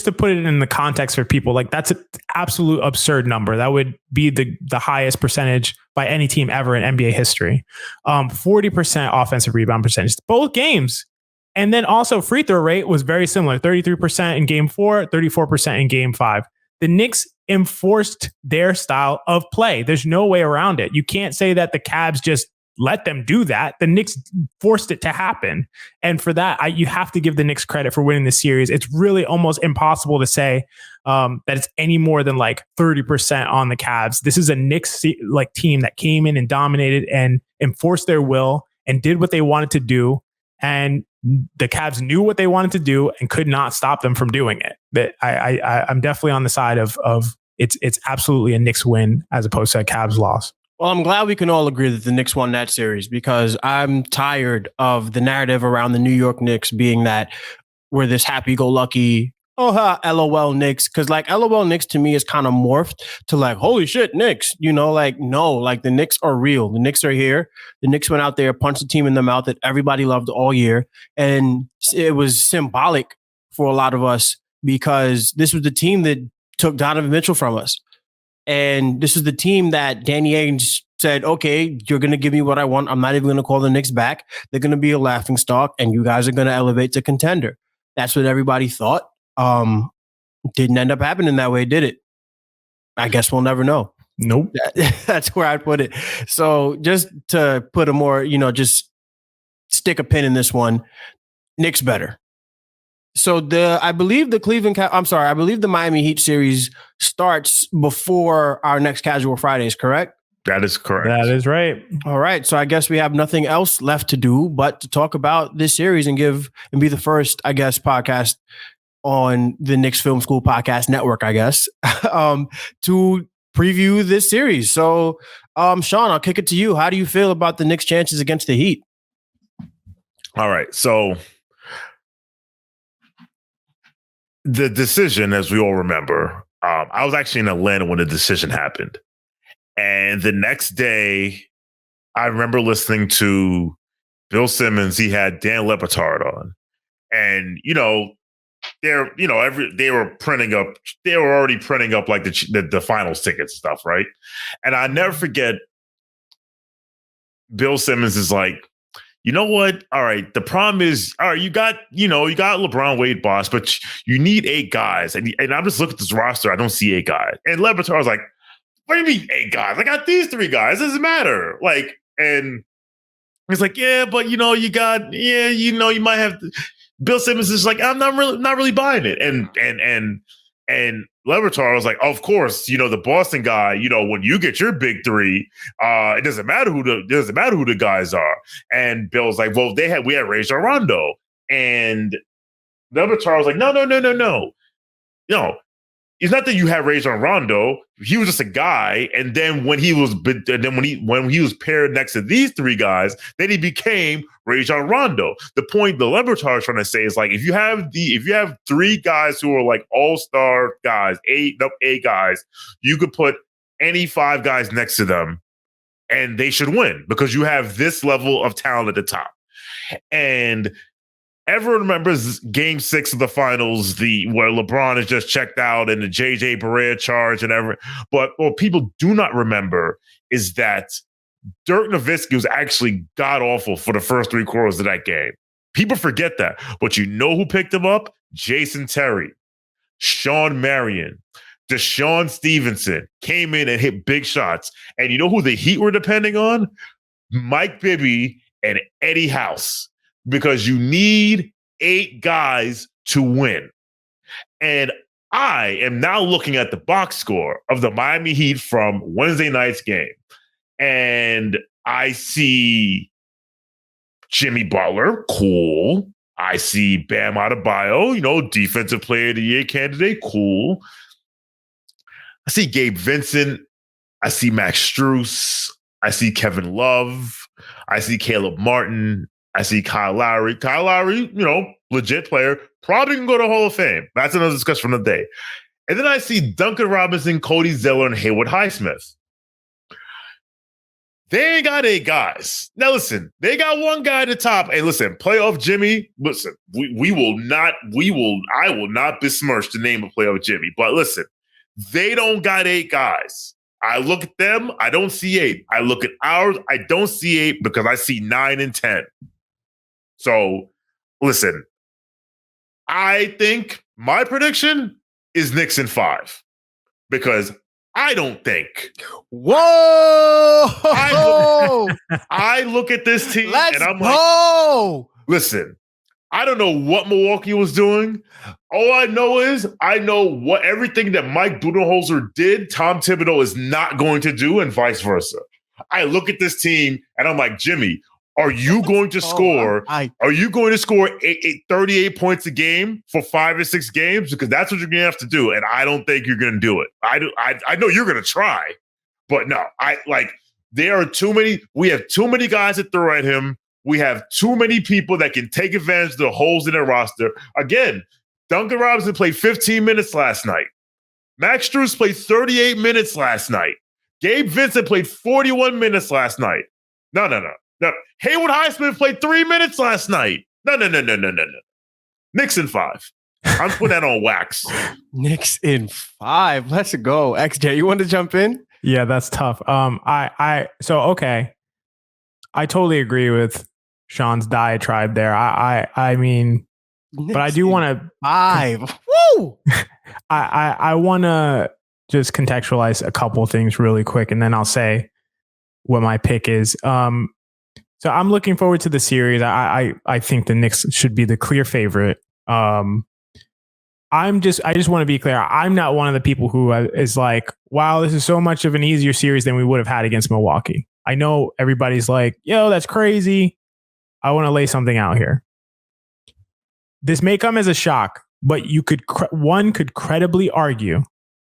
to put it in the context for people, like that's an absolute absurd number. That would be the highest percentage by any team ever in NBA history. 40% offensive rebound percentage, both games. And then also free throw rate was very similar. 33% in game 4, 34% in game 5. The Knicks enforced their style of play. There's no way around it. You can't say that the Cavs just let them do that. The Knicks forced it to happen. And for that, you have to give the Knicks credit for winning the series. It's really almost impossible to say that it's any more than like 30% on the Cavs. This is a Knicks like team that came in and dominated and enforced their will and did what they wanted to do. And the Cavs knew what they wanted to do and could not stop them from doing it. That I'm definitely on the side of it's absolutely a Knicks win as opposed to a Cavs loss. Well, I'm glad we can all agree that the Knicks won that series because I'm tired of the narrative around the New York Knicks being that we're this happy-go-lucky, LOL Knicks. Because like LOL Knicks to me is kind of morphed to like, holy shit, Knicks. You know, like, no, like the Knicks are real. The Knicks are here. The Knicks went out there, punched the team in the mouth that everybody loved all year. And it was symbolic for a lot of us because this was the team that took Donovan Mitchell from us. And this is the team that Danny Ainge said, okay, you're going to give me what I want. I'm not even going to call the Knicks back. They're going to be a laughingstock, and you guys are going to elevate to contender. That's what everybody thought. Didn't end up happening that way, did it? I guess we'll never know. Nope. That's where I'd put it. So just to put a more, just stick a pin in this one, Knicks better. So I believe the Miami Heat series starts before our next Casual Fridays, correct? That is correct. That is right. All right. So I guess we have nothing else left to do but to talk about this series and be the first, I guess, podcast on the Knicks Film School Podcast Network, I guess, to preview this series. So, Shawn, I'll kick it to you. How do you feel about the Knicks' chances against the Heat? All right. So the decision, as we all remember, I was actually in Atlanta when the decision happened. And the next day, I remember listening to Bill Simmons. He had Dan Le Batard on. And, they were already printing up like the finals ticket stuff, right? And I never forget, Bill Simmons is like, you know what? All right. The problem is, all right, you got LeBron, Wade, Bosh, but you need 8 guys. And I'm just looking at this roster. I don't see 8 guys. And Le Batard was like, what do you mean 8 guys? I got these 3 guys. It doesn't matter. Like, and he's like, yeah, but you might have to. Bill Simmons is like, I'm not really buying it. And Le Batard was like, of course, the Boston guy, when you get your big 3, it doesn't matter who the guys are. And Bill's like, well, we had Rajon Rondo. And Le Batard was like, no. it's not that you had Rajon Rondo. He was just a guy, and then when he was paired next to these three guys, then he became Rajon Rondo. The point the Lebertar is trying to say is like if you have three guys who are like all-star guys, eight guys, you could put any five guys next to them, and they should win because you have this level of talent at the top. And everyone remembers Game 6 of the finals, where LeBron is just checked out and the JJ Barea charge and everything. But what people do not remember is that Dirk Nowitzki was actually god-awful for the first three quarters of that game. People forget that. But you know who picked him up? Jason Terry, Shawn Marion, Deshaun Stevenson came in and hit big shots. And you know who the Heat were depending on? Mike Bibby and Eddie House. Because you need 8 guys to win. And I am now looking at the box score of the Miami Heat from Wednesday night's game. And I see Jimmy Butler, cool. I see Bam Adebayo, defensive player of the year candidate, cool. I see Gabe Vincent. I see Max Strus. I see Kevin Love. I see Caleb Martin. I see Kyle Lowry. Kyle Lowry, legit player, probably can go to Hall of Fame. That's another discussion from the day. And then I see Duncan Robinson, Cody Zeller, and Haywood Highsmith. They ain't got 8 guys. Now listen, they got one guy at the top. Hey, listen, playoff Jimmy. Listen, I will not besmirch the name of playoff Jimmy. But listen, they don't got 8 guys. I look at them, I don't see 8. I look at ours, I don't see 8 because I see 9 and 10. So, listen, I think my prediction is Knicks in 5 because I don't think. Whoa! I look at this team and I'm like, listen, I don't know what Milwaukee was doing. All I know is what everything that Mike Budenholzer did, Tom Thibodeau is not going to do and vice versa. I look at this team and I'm like, Jimmy, are you going to score? Are you going to score 38 points a game for 5 or 6 games? Because that's what you're going to have to do. And I don't think you're going to do it. I know you're going to try, but no, there are too many. We have too many guys that throw at him. We have too many people that can take advantage of the holes in their roster. Again, Duncan Robinson played 15 minutes last night. Max Strus played 38 minutes last night. Gabe Vincent played 41 minutes last night. No. Haywood Highsmith played 3 minutes last night. No. Knicks in 5. I'm putting that on wax. Knicks in 5. Let's go. XJ, you want to jump in? Yeah, that's tough. Okay. I totally agree with Sean's diatribe there. I mean, Knicks, but I do want to 5. Woo! I want to just contextualize a couple things really quick, and then I'll say what my pick is. So I'm looking forward to the series. I think the Knicks should be the clear favorite. I just want to be clear. I'm not one of the people who is like, wow, this is so much of an easier series than we would have had against Milwaukee. I know everybody's like, yo, that's crazy. I want to lay something out here. This may come as a shock, but one could credibly argue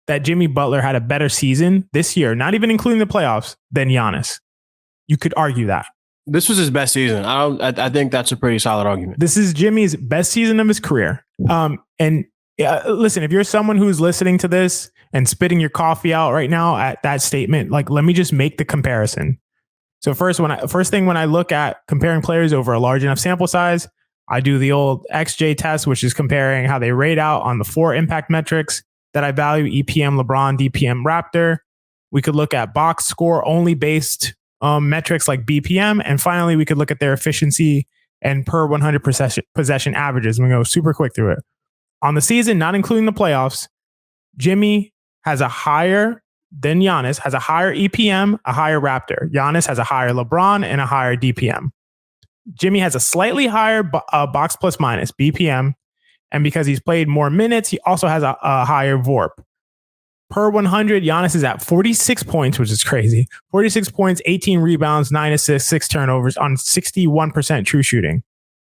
that Jimmy Butler had a better season this year, not even including the playoffs, than Giannis. You could argue that. This was his best season. I think that's a pretty solid argument. This is Jimmy's best season of his career. Listen, if you're someone who's listening to this and spitting your coffee out right now at that statement, like, let me just make the comparison. So first thing when I look at comparing players over a large enough sample size, I do the old XJ test, which is comparing how they rate out on the 4 impact metrics that I value: EPM, LeBron, DPM, Raptor. We could look at box score only based metrics like BPM. And finally, we could look at their efficiency and per 100 possession averages. I'm going to go super quick through it. On the season, not including the playoffs, Jimmy has a higher than Giannis, has a higher EPM, a higher Raptor. Giannis has a higher LeBron and a higher DPM. Jimmy has a slightly higher box plus minus BPM. And because he's played more minutes, he also has a higher VORP. Per 100, Giannis is at 46 points, which is crazy. 46 points, 18 rebounds, 9 assists, 6 turnovers on 61% true shooting.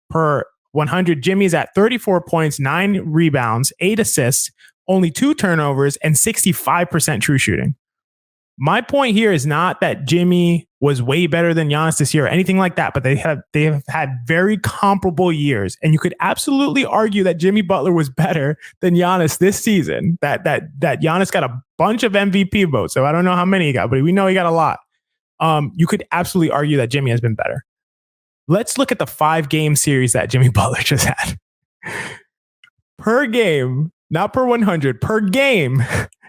Per 100, Jimmy's at 34 points, 9 rebounds, 8 assists, only 2 turnovers, and 65% true shooting. My point here is not that Jimmy was way better than Giannis this year or anything like that, but they have had very comparable years. And you could absolutely argue that Jimmy Butler was better than Giannis this season, that Giannis got a bunch of MVP votes. So I don't know how many he got, but we know he got a lot. You could absolutely argue that Jimmy has been better. Let's look at the 5-game series that Jimmy Butler just had. Per game, not per 100, per game,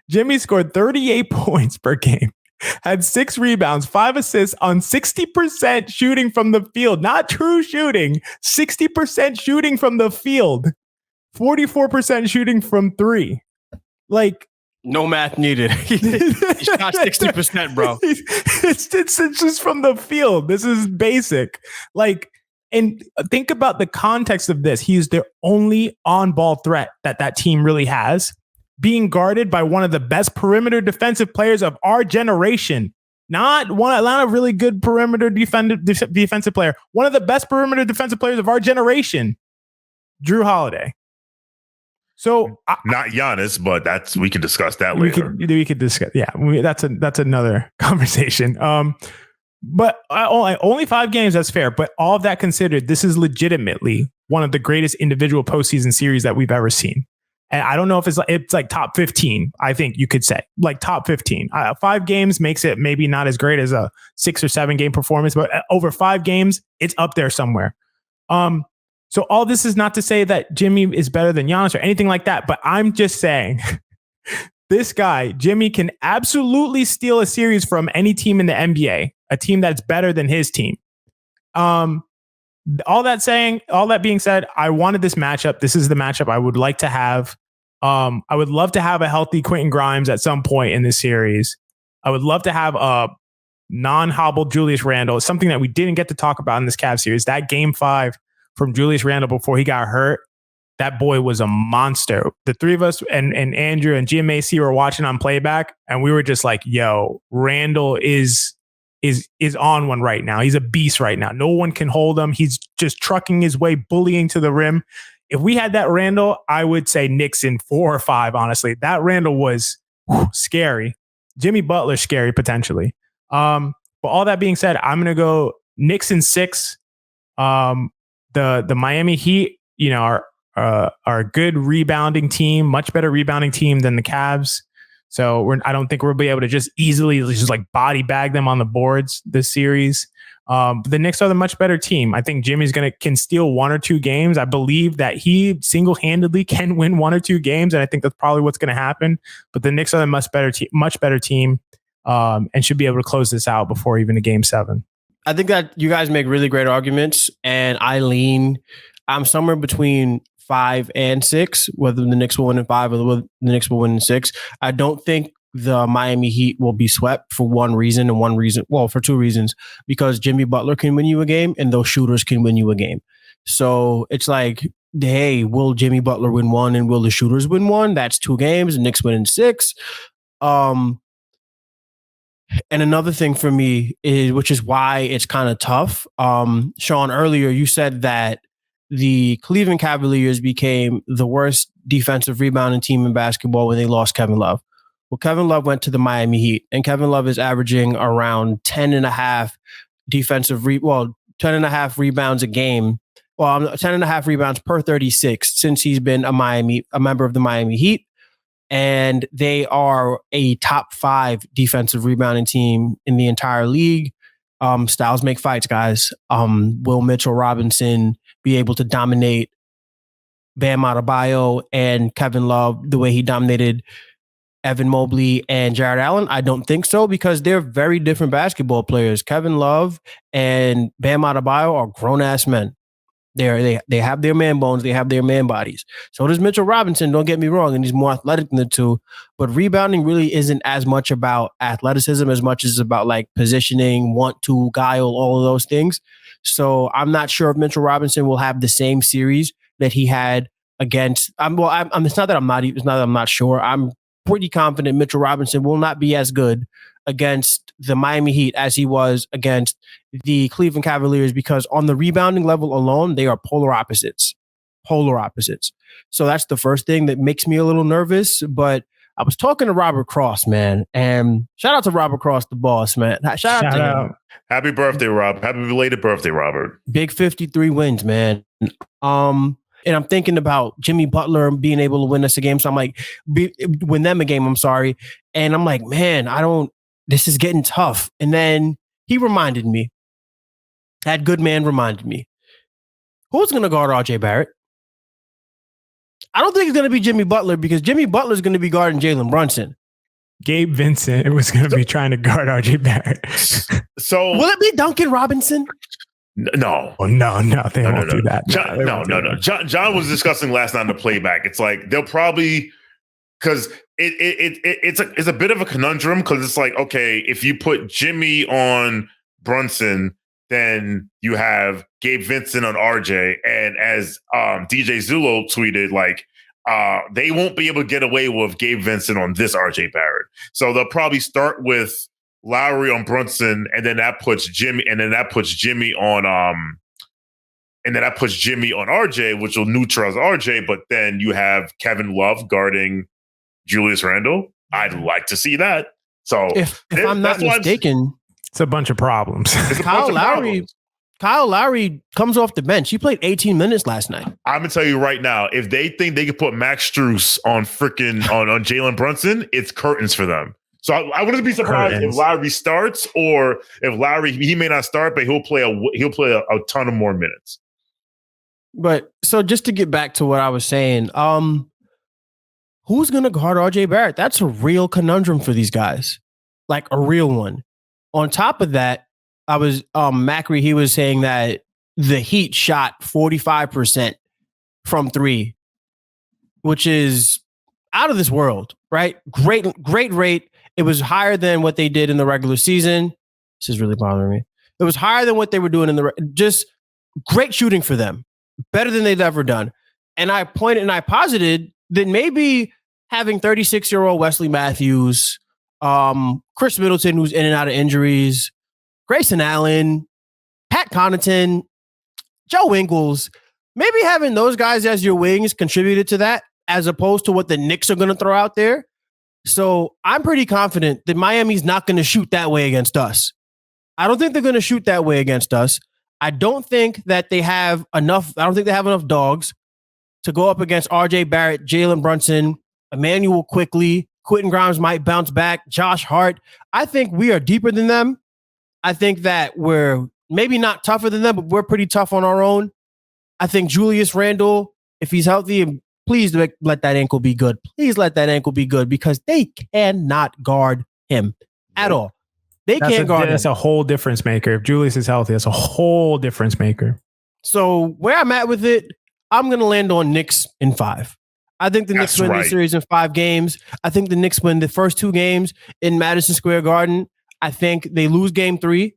Jimmy scored 38 points per game, had 6 rebounds, 5 assists on 60% shooting from the field, not true shooting, 60% shooting from the field, 44% shooting from 3. Like, no math needed. He shot 60%, bro. It's just from the field. This is basic. Like, and think about the context of this. He's the only on-ball threat that team really has, being guarded by one of the best perimeter defensive players of our generation. Not a really good perimeter defensive player. One of the best perimeter defensive players of our generation, Drew Holiday. So not Giannis, but we can discuss that later. We could discuss. Yeah, that's another conversation. But only 5 games. That's fair. But all of that considered, this is legitimately one of the greatest individual postseason series that we've ever seen. And I don't know if it's like top 15. I think you could say like top 15. 5 games makes it maybe not as great as a 6 or 7 game performance, but over 5 games, it's up there somewhere. So all this is not to say that Jimmy is better than Giannis or anything like that, but I'm just saying this guy, Jimmy, can absolutely steal a series from any team in the NBA, a team that's better than his team. All that being said, I wanted this matchup. This is the matchup I would like to have. I would love to have a healthy Quentin Grimes at some point in this series. I would love to have a non-hobbled Julius Randle. It's something that we didn't get to talk about in this Cavs series. That game 5 from Julius Randle before he got hurt, that boy was a monster. The 3 of us and Andrew and GMAC were watching on playback, and we were just like, yo, Randle is on one right now. He's a beast right now. No one can hold him. He's just trucking his way, bullying to the rim. If we had that Randle, I would say Knicks in 4 or 5, honestly. That Randle was scary. Jimmy Butler, scary potentially. But all that being said, I'm going to go Knicks in 6. The Miami Heat, are a good rebounding team, much better rebounding team than the Cavs. So I don't think we'll be able to just easily just like body bag them on the boards this series. But the Knicks are the much better team. I think Jimmy's can steal 1 or 2 games. I believe that he single-handedly can win 1 or 2 games, and I think that's probably what's going to happen. But the Knicks are the much better team, and should be able to close this out before even a game 7. I think that you guys make really great arguments, and I'm somewhere between 5 and 6, whether the Knicks will win in 5 or the Knicks will win in 6. I don't think the Miami Heat will be swept for for 2 reasons, because Jimmy Butler can win you a game and those shooters can win you a game. So it's like, hey, will Jimmy Butler win 1 and will the shooters win 1? That's 2 games. The Knicks win in 6. And another thing for me is, which is why it's kind of tough. Shawn, earlier you said that the Cleveland Cavaliers became the worst defensive rebounding team in basketball when they lost Kevin Love. Well, Kevin Love went to the Miami Heat, and Kevin Love is averaging around 10.5 10.5 rebounds a game. Well, 10.5 rebounds per 36 since he's been a member of the Miami Heat. And they are a top 5 defensive rebounding team in the entire league. Styles make fights, guys. Will Mitchell Robinson be able to dominate Bam Adebayo and Kevin Love the way he dominated Evan Mobley and Jared Allen? I don't think so, because they're very different basketball players. Kevin Love and Bam Adebayo are grown-ass men. They have their man bones. They have their man bodies. So does Mitchell Robinson, don't get me wrong, and he's more athletic than the two. But rebounding really isn't as much about athleticism as much as about like positioning, want to, guile, all of those things. So I'm not sure if Mitchell Robinson will have the same series that he had against. It's not that I'm not sure. I'm pretty confident Mitchell Robinson will not be as good against the Miami Heat as he was against the Cleveland Cavaliers, because on the rebounding level alone, they are polar opposites. polar opposites. So that's the first thing that makes me a little nervous. But I was talking to Robert Cross, man, and shout out to Robert Cross, the boss, man. Shout out to him. Happy birthday, Rob. Happy belated birthday, Robert. Big 53 wins, man. And I'm thinking about Jimmy Butler being able to win us a game. So I'm like, win them a game, I'm sorry. And I'm like, man, this is getting tough. And then he reminded me, that good man reminded me, who's going to guard RJ Barrett? I don't think it's going to be Jimmy Butler because Jimmy Butler is going to be guarding Jalen Brunson. Gabe Vincent was going to be trying to guard RJ Barrett. So will it be Duncan Robinson? No. Oh, no, they won't do that. No. John was discussing last night on the playback. It's like they'll probably, because it's a bit of a conundrum because it's like, okay, if you put Jimmy on Brunson, then you have Gabe Vincent on RJ, and as DJ Zulo tweeted, like they won't be able to get away with Gabe Vincent on this RJ Barrett. So they'll probably start with Lowry on Brunson, and then that puts Jimmy on RJ, which will neutralize RJ. But then you have Kevin Love guarding Julius Randle. I'd like to see that. So if I'm not mistaken, it's a bunch of problems. Kyle Lowry comes off the bench. He played 18 minutes last night. I'm gonna tell you right now, if they think they could put Max Strus on on Jalen Brunson, it's curtains for them. So I wouldn't be surprised if Lowry starts, or if Lowry, he may not start, but he'll play a ton of more minutes. But so just to get back to what I was saying, who's going to guard RJ Barrett? That's a real conundrum for these guys, like a real one. On top of that, I was Macri. He was saying that the Heat shot 45% from three, which is out of this world, right? Great rate. It was higher than what they did in the regular season. This is really bothering me. It was higher than what they were doing just great shooting for them, better than they've ever done. And I posited that maybe having 36-year-old Wesley Matthews, Chris Middleton, who's in and out of injuries, Grayson Allen, Pat Connaughton, Joe Ingles, maybe having those guys as your wings contributed to that, as opposed to what the Knicks are going to throw out there. So I'm pretty confident that Miami's not going to shoot that way against us. I don't think they're going to shoot that way against us. I don't think that they have enough. I don't think they have enough dogs to go up against RJ Barrett, Jalen Brunson, Emmanuel Quickly, Quentin Grimes might bounce back, Josh Hart. I think we are deeper than them. I think that we're maybe not tougher than them, but we're pretty tough on our own. I think Julius Randle, if he's healthy, please let that ankle be good. Please let that ankle be good, because they cannot guard him at all. Can't guard him. That's a whole difference maker. If Julius is healthy, that's a whole difference maker. So where I'm at with it, I'm going to land on Knicks in 5. I think the Knicks win the series in 5 games. I think the Knicks win the first 2 games in Madison Square Garden. I think they lose game 3.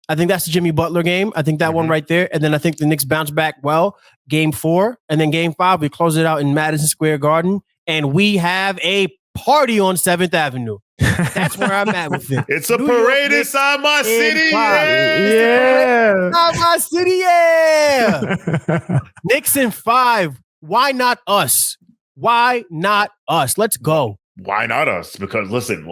I think that's the Jimmy Butler game. I think that one right there. And then I think the Knicks bounce back well, game 4. And then game 5, we close it out in Madison Square Garden. And we have a party on 7th Avenue. That's where I'm at with it. It's a parade inside my city. Yeah. Inside my city, yeah. Knicks in 5. Why not us? Why not us? Let's go. Why not us? Because listen.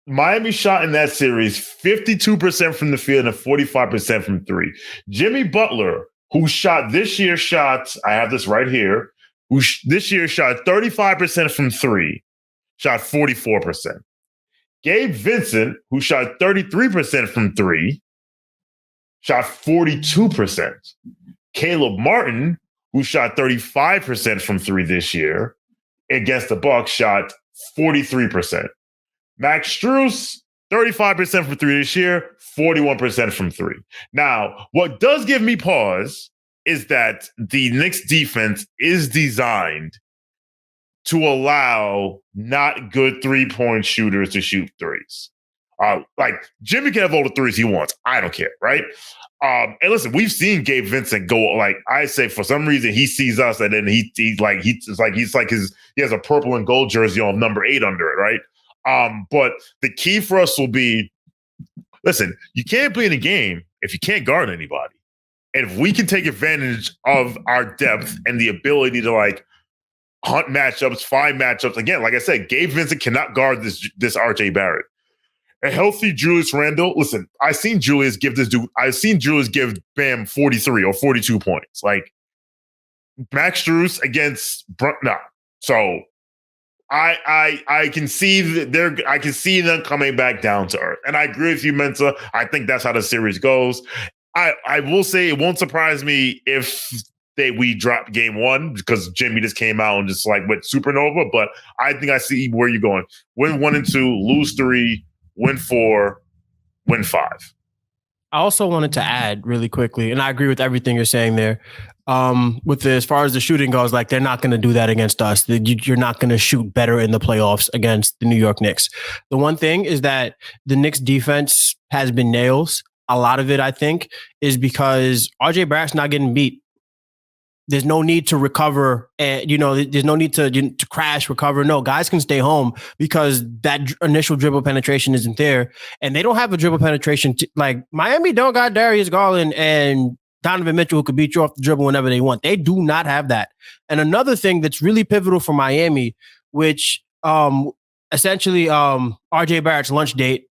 Miami shot in that series 52% from the field and 45% from 3. Jimmy Butler, who shot this year's shots, I have this right here, who this year shot 35% from 3, shot 44%. Gabe Vincent, who shot 33% from 3, shot 42%. Caleb Martin, who shot 35% from 3 this year, against the Bucks, shot 43%. Max Strus, 35% from 3 this year, 41% from 3. Now, what does give me pause is that the Knicks defense is designed to allow not good 3-point shooters to shoot threes. Like Jimmy can have all the threes he wants. I don't care, right? And listen, we've seen Gabe Vincent go, like I say, for some reason he sees us and then he has a purple and gold jersey on number 8 under it, right? But the key for us will be, listen, you can't play in a game if you can't guard anybody. And if we can take advantage of our depth and the ability to like hunt matchups, find matchups, again, like I said, Gabe Vincent cannot guard this RJ Barrett. A healthy Julius Randle. Listen, I've seen Julius give Bam 43 or 42 points. Like Max Strus against So I can see that I can see them coming back down to earth. And I agree with you, Mensa. I think that's how the series goes. I will say it won't surprise me if we drop game one because Jimmy just came out and just like went supernova. But I think I see where you're going. Win 1 and 2, lose 3, win 4, win 5. I also wanted to add really quickly, and I agree with everything you're saying there. As far as the shooting goes, like they're not going to do that against us. You're not going to shoot better in the playoffs against the New York Knicks. The one thing is that the Knicks defense has been nails. A lot of it, I think, is because RJ Barrett's not getting beat. There's no need to recover, and there's no need to crash, recover. No, guys can stay home because that initial dribble penetration isn't there, and they don't have a dribble penetration. Like Miami don't got Darius Garland and Donovan Mitchell who could beat you off the dribble whenever they want. They do not have that. And another thing that's really pivotal for Miami, which essentially RJ Barrett's lunch date,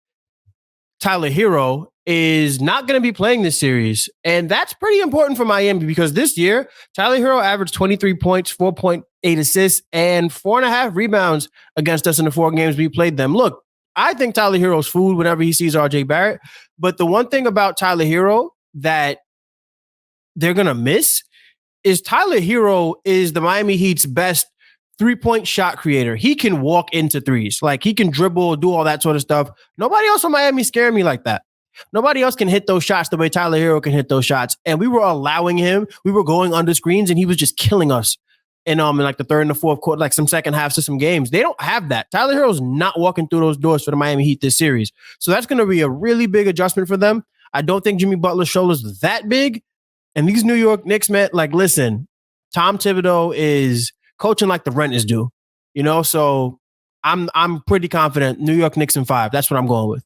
Tyler Hero is not going to be playing this series. And that's pretty important for Miami because this year, Tyler Hero averaged 23 points, 4.8 assists, and 4.5 rebounds against us in the 4 games we played them. Look, I think Tyler Hero's food whenever he sees RJ Barrett. But the one thing about Tyler Hero that they're going to miss is Tyler Hero is the Miami Heat's best 3-point shot creator. He can walk into threes. Like he can dribble, do all that sort of stuff. Nobody else in Miami scare me like that. Nobody else can hit those shots the way Tyler Hero can hit those shots. And we were allowing him. We were going under screens and he was just killing us in like the third and the fourth quarter, like some second halves of some games. They don't have that. Tyler Hero's not walking through those doors for the Miami Heat this series. So that's going to be a really big adjustment for them. I don't think Jimmy Butler's shoulder's that big. And these New York Knicks, man, like, listen, Tom Thibodeau is coaching like the rent is due, so I'm pretty confident New York Knicks in 5. That's what I'm going with.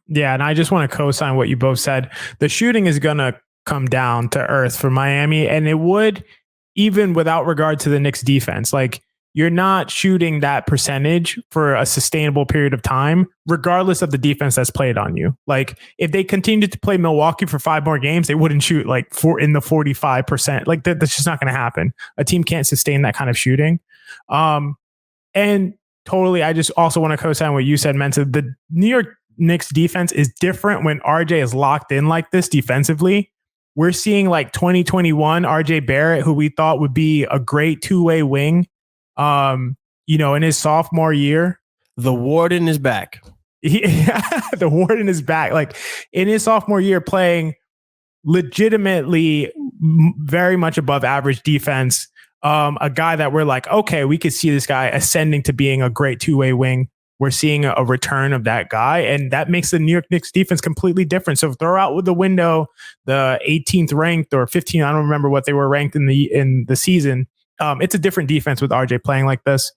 Yeah, and I just want to co-sign what you both said. The shooting is going to come down to earth for Miami, and it would even without regard to the Knicks defense. Like you're not shooting that percentage for a sustainable period of time, regardless of the defense that's played on you. Like if they continued to play Milwaukee for 5 more games, they wouldn't shoot like in the 45%. Like that's just not going to happen. A team can't sustain that kind of shooting. And totally, I just also want to co-sign what you said, Mensa. The New York Knicks defense is different when RJ is locked in like this defensively. We're seeing like 2021 RJ Barrett, who we thought would be a great 2-way wing. In his sophomore year, the Warden is back. The Warden is back. Like in his sophomore year, playing legitimately very much above average defense. A guy that we're like, okay, we could see this guy ascending to being a great 2-way wing. We're seeing a return of that guy, and that makes the New York Knicks defense completely different. So throw out with the window the 18th ranked or 15th. I don't remember what they were ranked in the season. It's a different defense with RJ playing like this.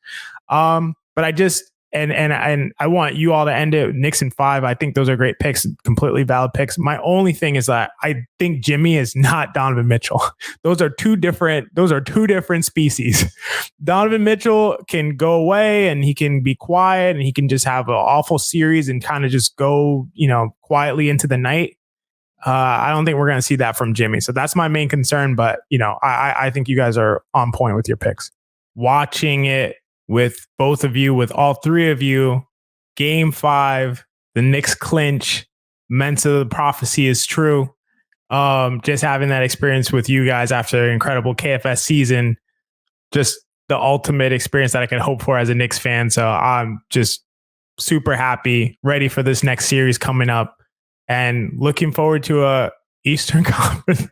But I just and I want you all to end it Knicks in 5. I think those are great picks, completely valid picks. My only thing is that I think Jimmy is not Donovan Mitchell. Those are two different species. Donovan Mitchell can go away and he can be quiet and he can just have an awful series and kind of just go, quietly into the night. I don't think we're going to see that from Jimmy. So that's my main concern. But, I think you guys are on point with your picks. Watching it with both of you, with all 3 of you, Game 5, the Knicks clinch. Mensa, the prophecy is true. Just having that experience with you guys after an incredible KFS season, just the ultimate experience that I could hope for as a Knicks fan. So I'm just super happy, ready for this next series coming up. And looking forward to a Eastern Conference.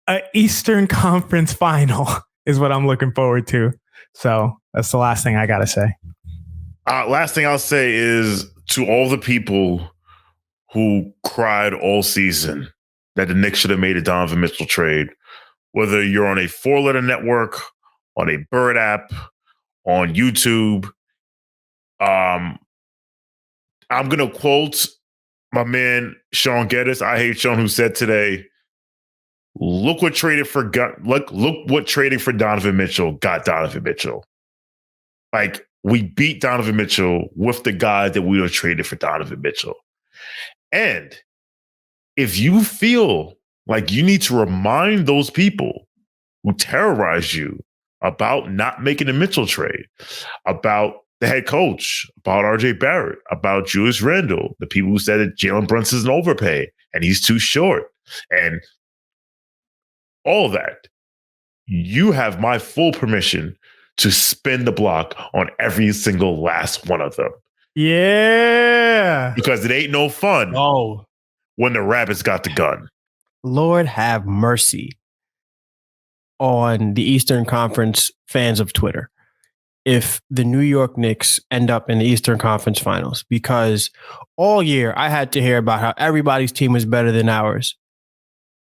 A Eastern Conference final is what I'm looking forward to. So that's the last thing I gotta say. Last thing I'll say is to all the people who cried all season that the Knicks should have made a Donovan Mitchell trade, whether you're on a 4-letter network, on a Bird app, on YouTube. I'm going to quote my man Sean Geddes, I Hate Sean, who said today, look what trading for Donovan Mitchell got Donovan Mitchell. Like, we beat Donovan Mitchell with the guy that we were traded for Donovan Mitchell. And if you feel like you need to remind those people who terrorized you about not making a Mitchell trade, about the head coach, about RJ Barrett, about Julius Randle, the people who said that Jalen Brunson's an overpay and he's too short, and all of that, you have my full permission to spin the block on every single last one of them. Yeah. Because it ain't no fun when the rabbits got the gun. Lord have mercy on the Eastern Conference fans of Twitter if the New York Knicks end up in the Eastern Conference Finals, because all year I had to hear about how everybody's team is better than ours.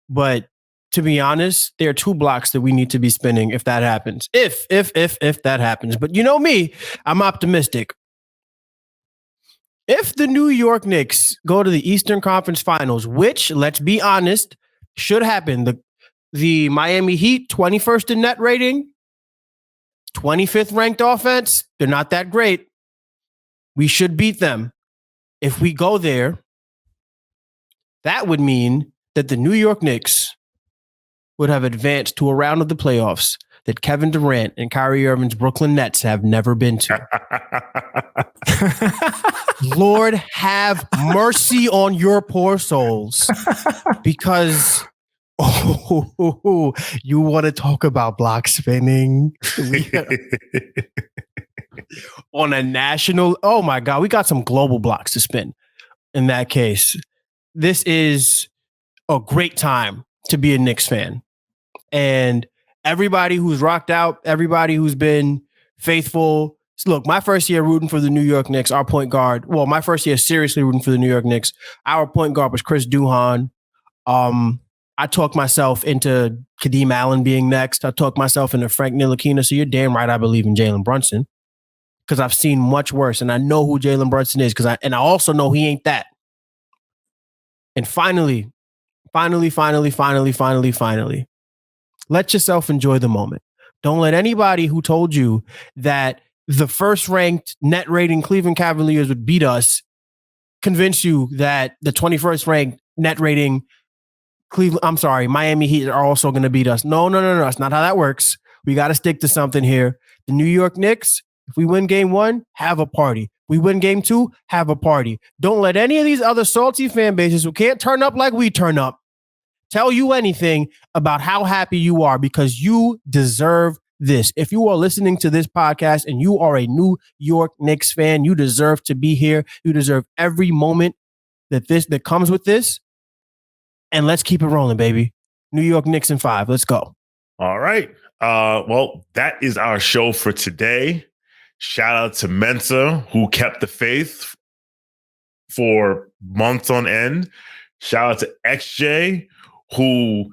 But to be honest, there are two blocks that we need to be spinning if that happens. If that happens. But you know me, I'm optimistic. If the New York Knicks go to the Eastern Conference Finals, which, let's be honest, should happen. The Miami Heat, 21st in net rating, 25th ranked offense. They're not that great. We should beat them. If we go there, that would mean that the New York Knicks would have advanced to a round of the playoffs that Kevin Durant and Kyrie Irving's Brooklyn Nets have never been to. Lord have mercy on your poor souls, because you want to talk about block spinning on a national. Oh my God, we got some global blocks to spin. In that case, this is a great time to be a Knicks fan. And everybody who's rocked out, everybody who's been faithful. Look, my first year rooting for the New York Knicks, our point guard. Well, my first year seriously rooting for the New York Knicks, our point guard was Chris Duhon. I talked myself into Kadeem Allen being next. I talked myself into Frank Ntilikina. So you're damn right I believe in Jalen Brunson, because I've seen much worse, and I know who Jalen Brunson is, I also know he ain't that. And finally, let yourself enjoy the moment. Don't let anybody who told you that the first-ranked net rating Cleveland Cavaliers would beat us convince you that the 21st-ranked net rating Miami Heat are also going to beat us. No. That's not how that works. We got to stick to something here. The New York Knicks, if we win game 1, have a party. We win game 2, have a party. Don't let any of these other salty fan bases who can't turn up like we turn up tell you anything about how happy you are, because you deserve this. If you are listening to this podcast and you are a New York Knicks fan, you deserve to be here. You deserve every moment that comes with this. And let's keep it rolling, baby. New York Knicks in 5. Let's go. All right. Well, that is our show for today. Shout out to Mensa, who kept the faith for months on end. Shout out to XJ, who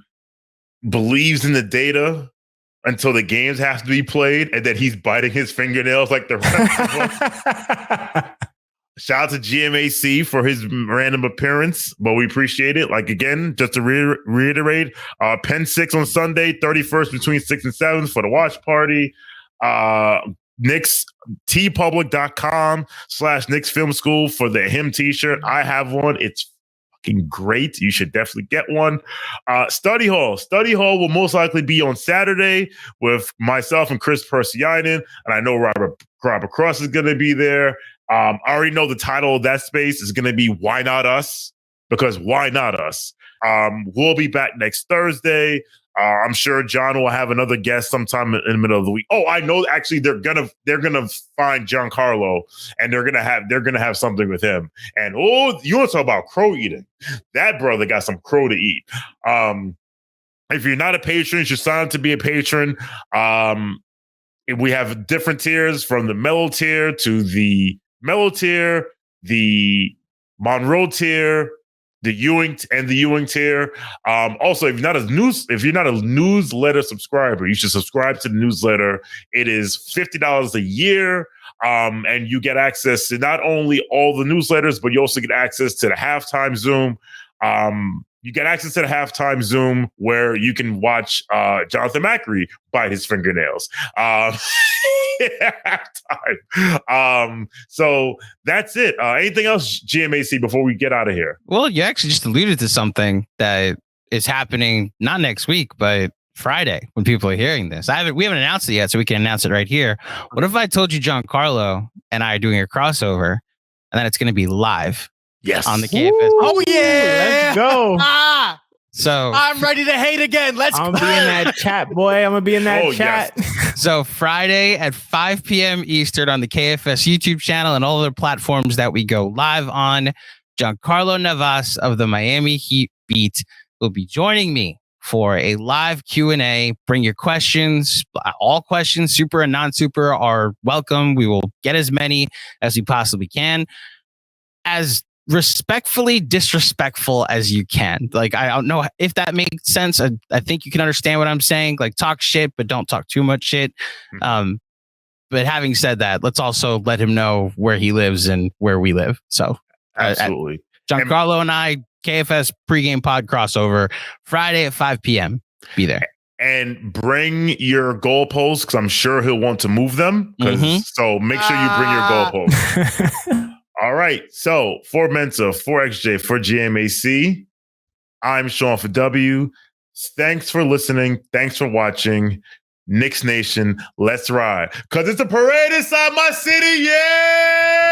believes in the data until the games have to be played, and then he's biting his fingernails like the rest of us. Shout out to GMAC for his random appearance, but we appreciate it. Like, again, just to reiterate, Penn 6 on Sunday, 31st between 6 and 7 for the watch party. Knicks, tpublic.com/Knicks Film School for the him t-shirt. I have one. It's fucking great. You should definitely get one. Study Hall will most likely be on Saturday with myself and Chris Persianen, and I know Robert Cross is going to be there. I already know the title of that space is going to be Why Not Us? Because why not us? We'll be back next Thursday. I'm sure John will have another guest sometime in the middle of the week. Oh, I know. Actually, they're gonna find Giancarlo, and they're gonna have something with him. And you want to talk about crow eating? That brother got some crow to eat. If you're not a patron, you should sign up to be a patron. We have different tiers, from the mellow tier to the mellow tier, the Monroe tier, the Ewing tier. Also, if you're not a newsletter subscriber, you should subscribe to the newsletter. It is $50 a year. And you get access to not only all the newsletters, but you also get access to the halftime Zoom. You get access to the halftime Zoom where you can watch Jonathan Macri bite his fingernails. Halftime. So that's it. Anything else, GMAC, before we get out of here? Well, you actually just alluded to something that is happening not next week, but Friday when people are hearing this. We haven't announced it yet, so we can announce it right here. What if I told you Giancarlo and I are doing a crossover, and then it's going to be live? Yes. On the KFS. Oh yeah, let's go. So I'm ready to hate again. Let's go. I'm gonna be in that chat, boy. I'm gonna be in that chat. Yes. So Friday at 5 p.m. Eastern on the KFS YouTube channel and all other platforms that we go live on, Giancarlo Navas of the Miami Heat beat will be joining me for a live Q&A. Bring your questions. All questions, super and non-super, are welcome. We will get as many as we possibly can. As respectfully disrespectful as you can. Like, I don't know if that makes sense. I think you can understand what I'm saying. Like, talk shit, but don't talk too much shit. But having said that, let's also let him know where he lives and where we live. So absolutely. Giancarlo and I, KFS pregame pod crossover Friday at 5 p.m. Be there. And bring your goalposts, because I'm sure he'll want to move them. So make sure you bring your goalposts. All right. So for Mensa, for XJ, for GMAC, I'm Shawn for W. Thanks for listening. Thanks for watching. Knicks Nation, let's ride. Because it's a parade inside my city. Yeah.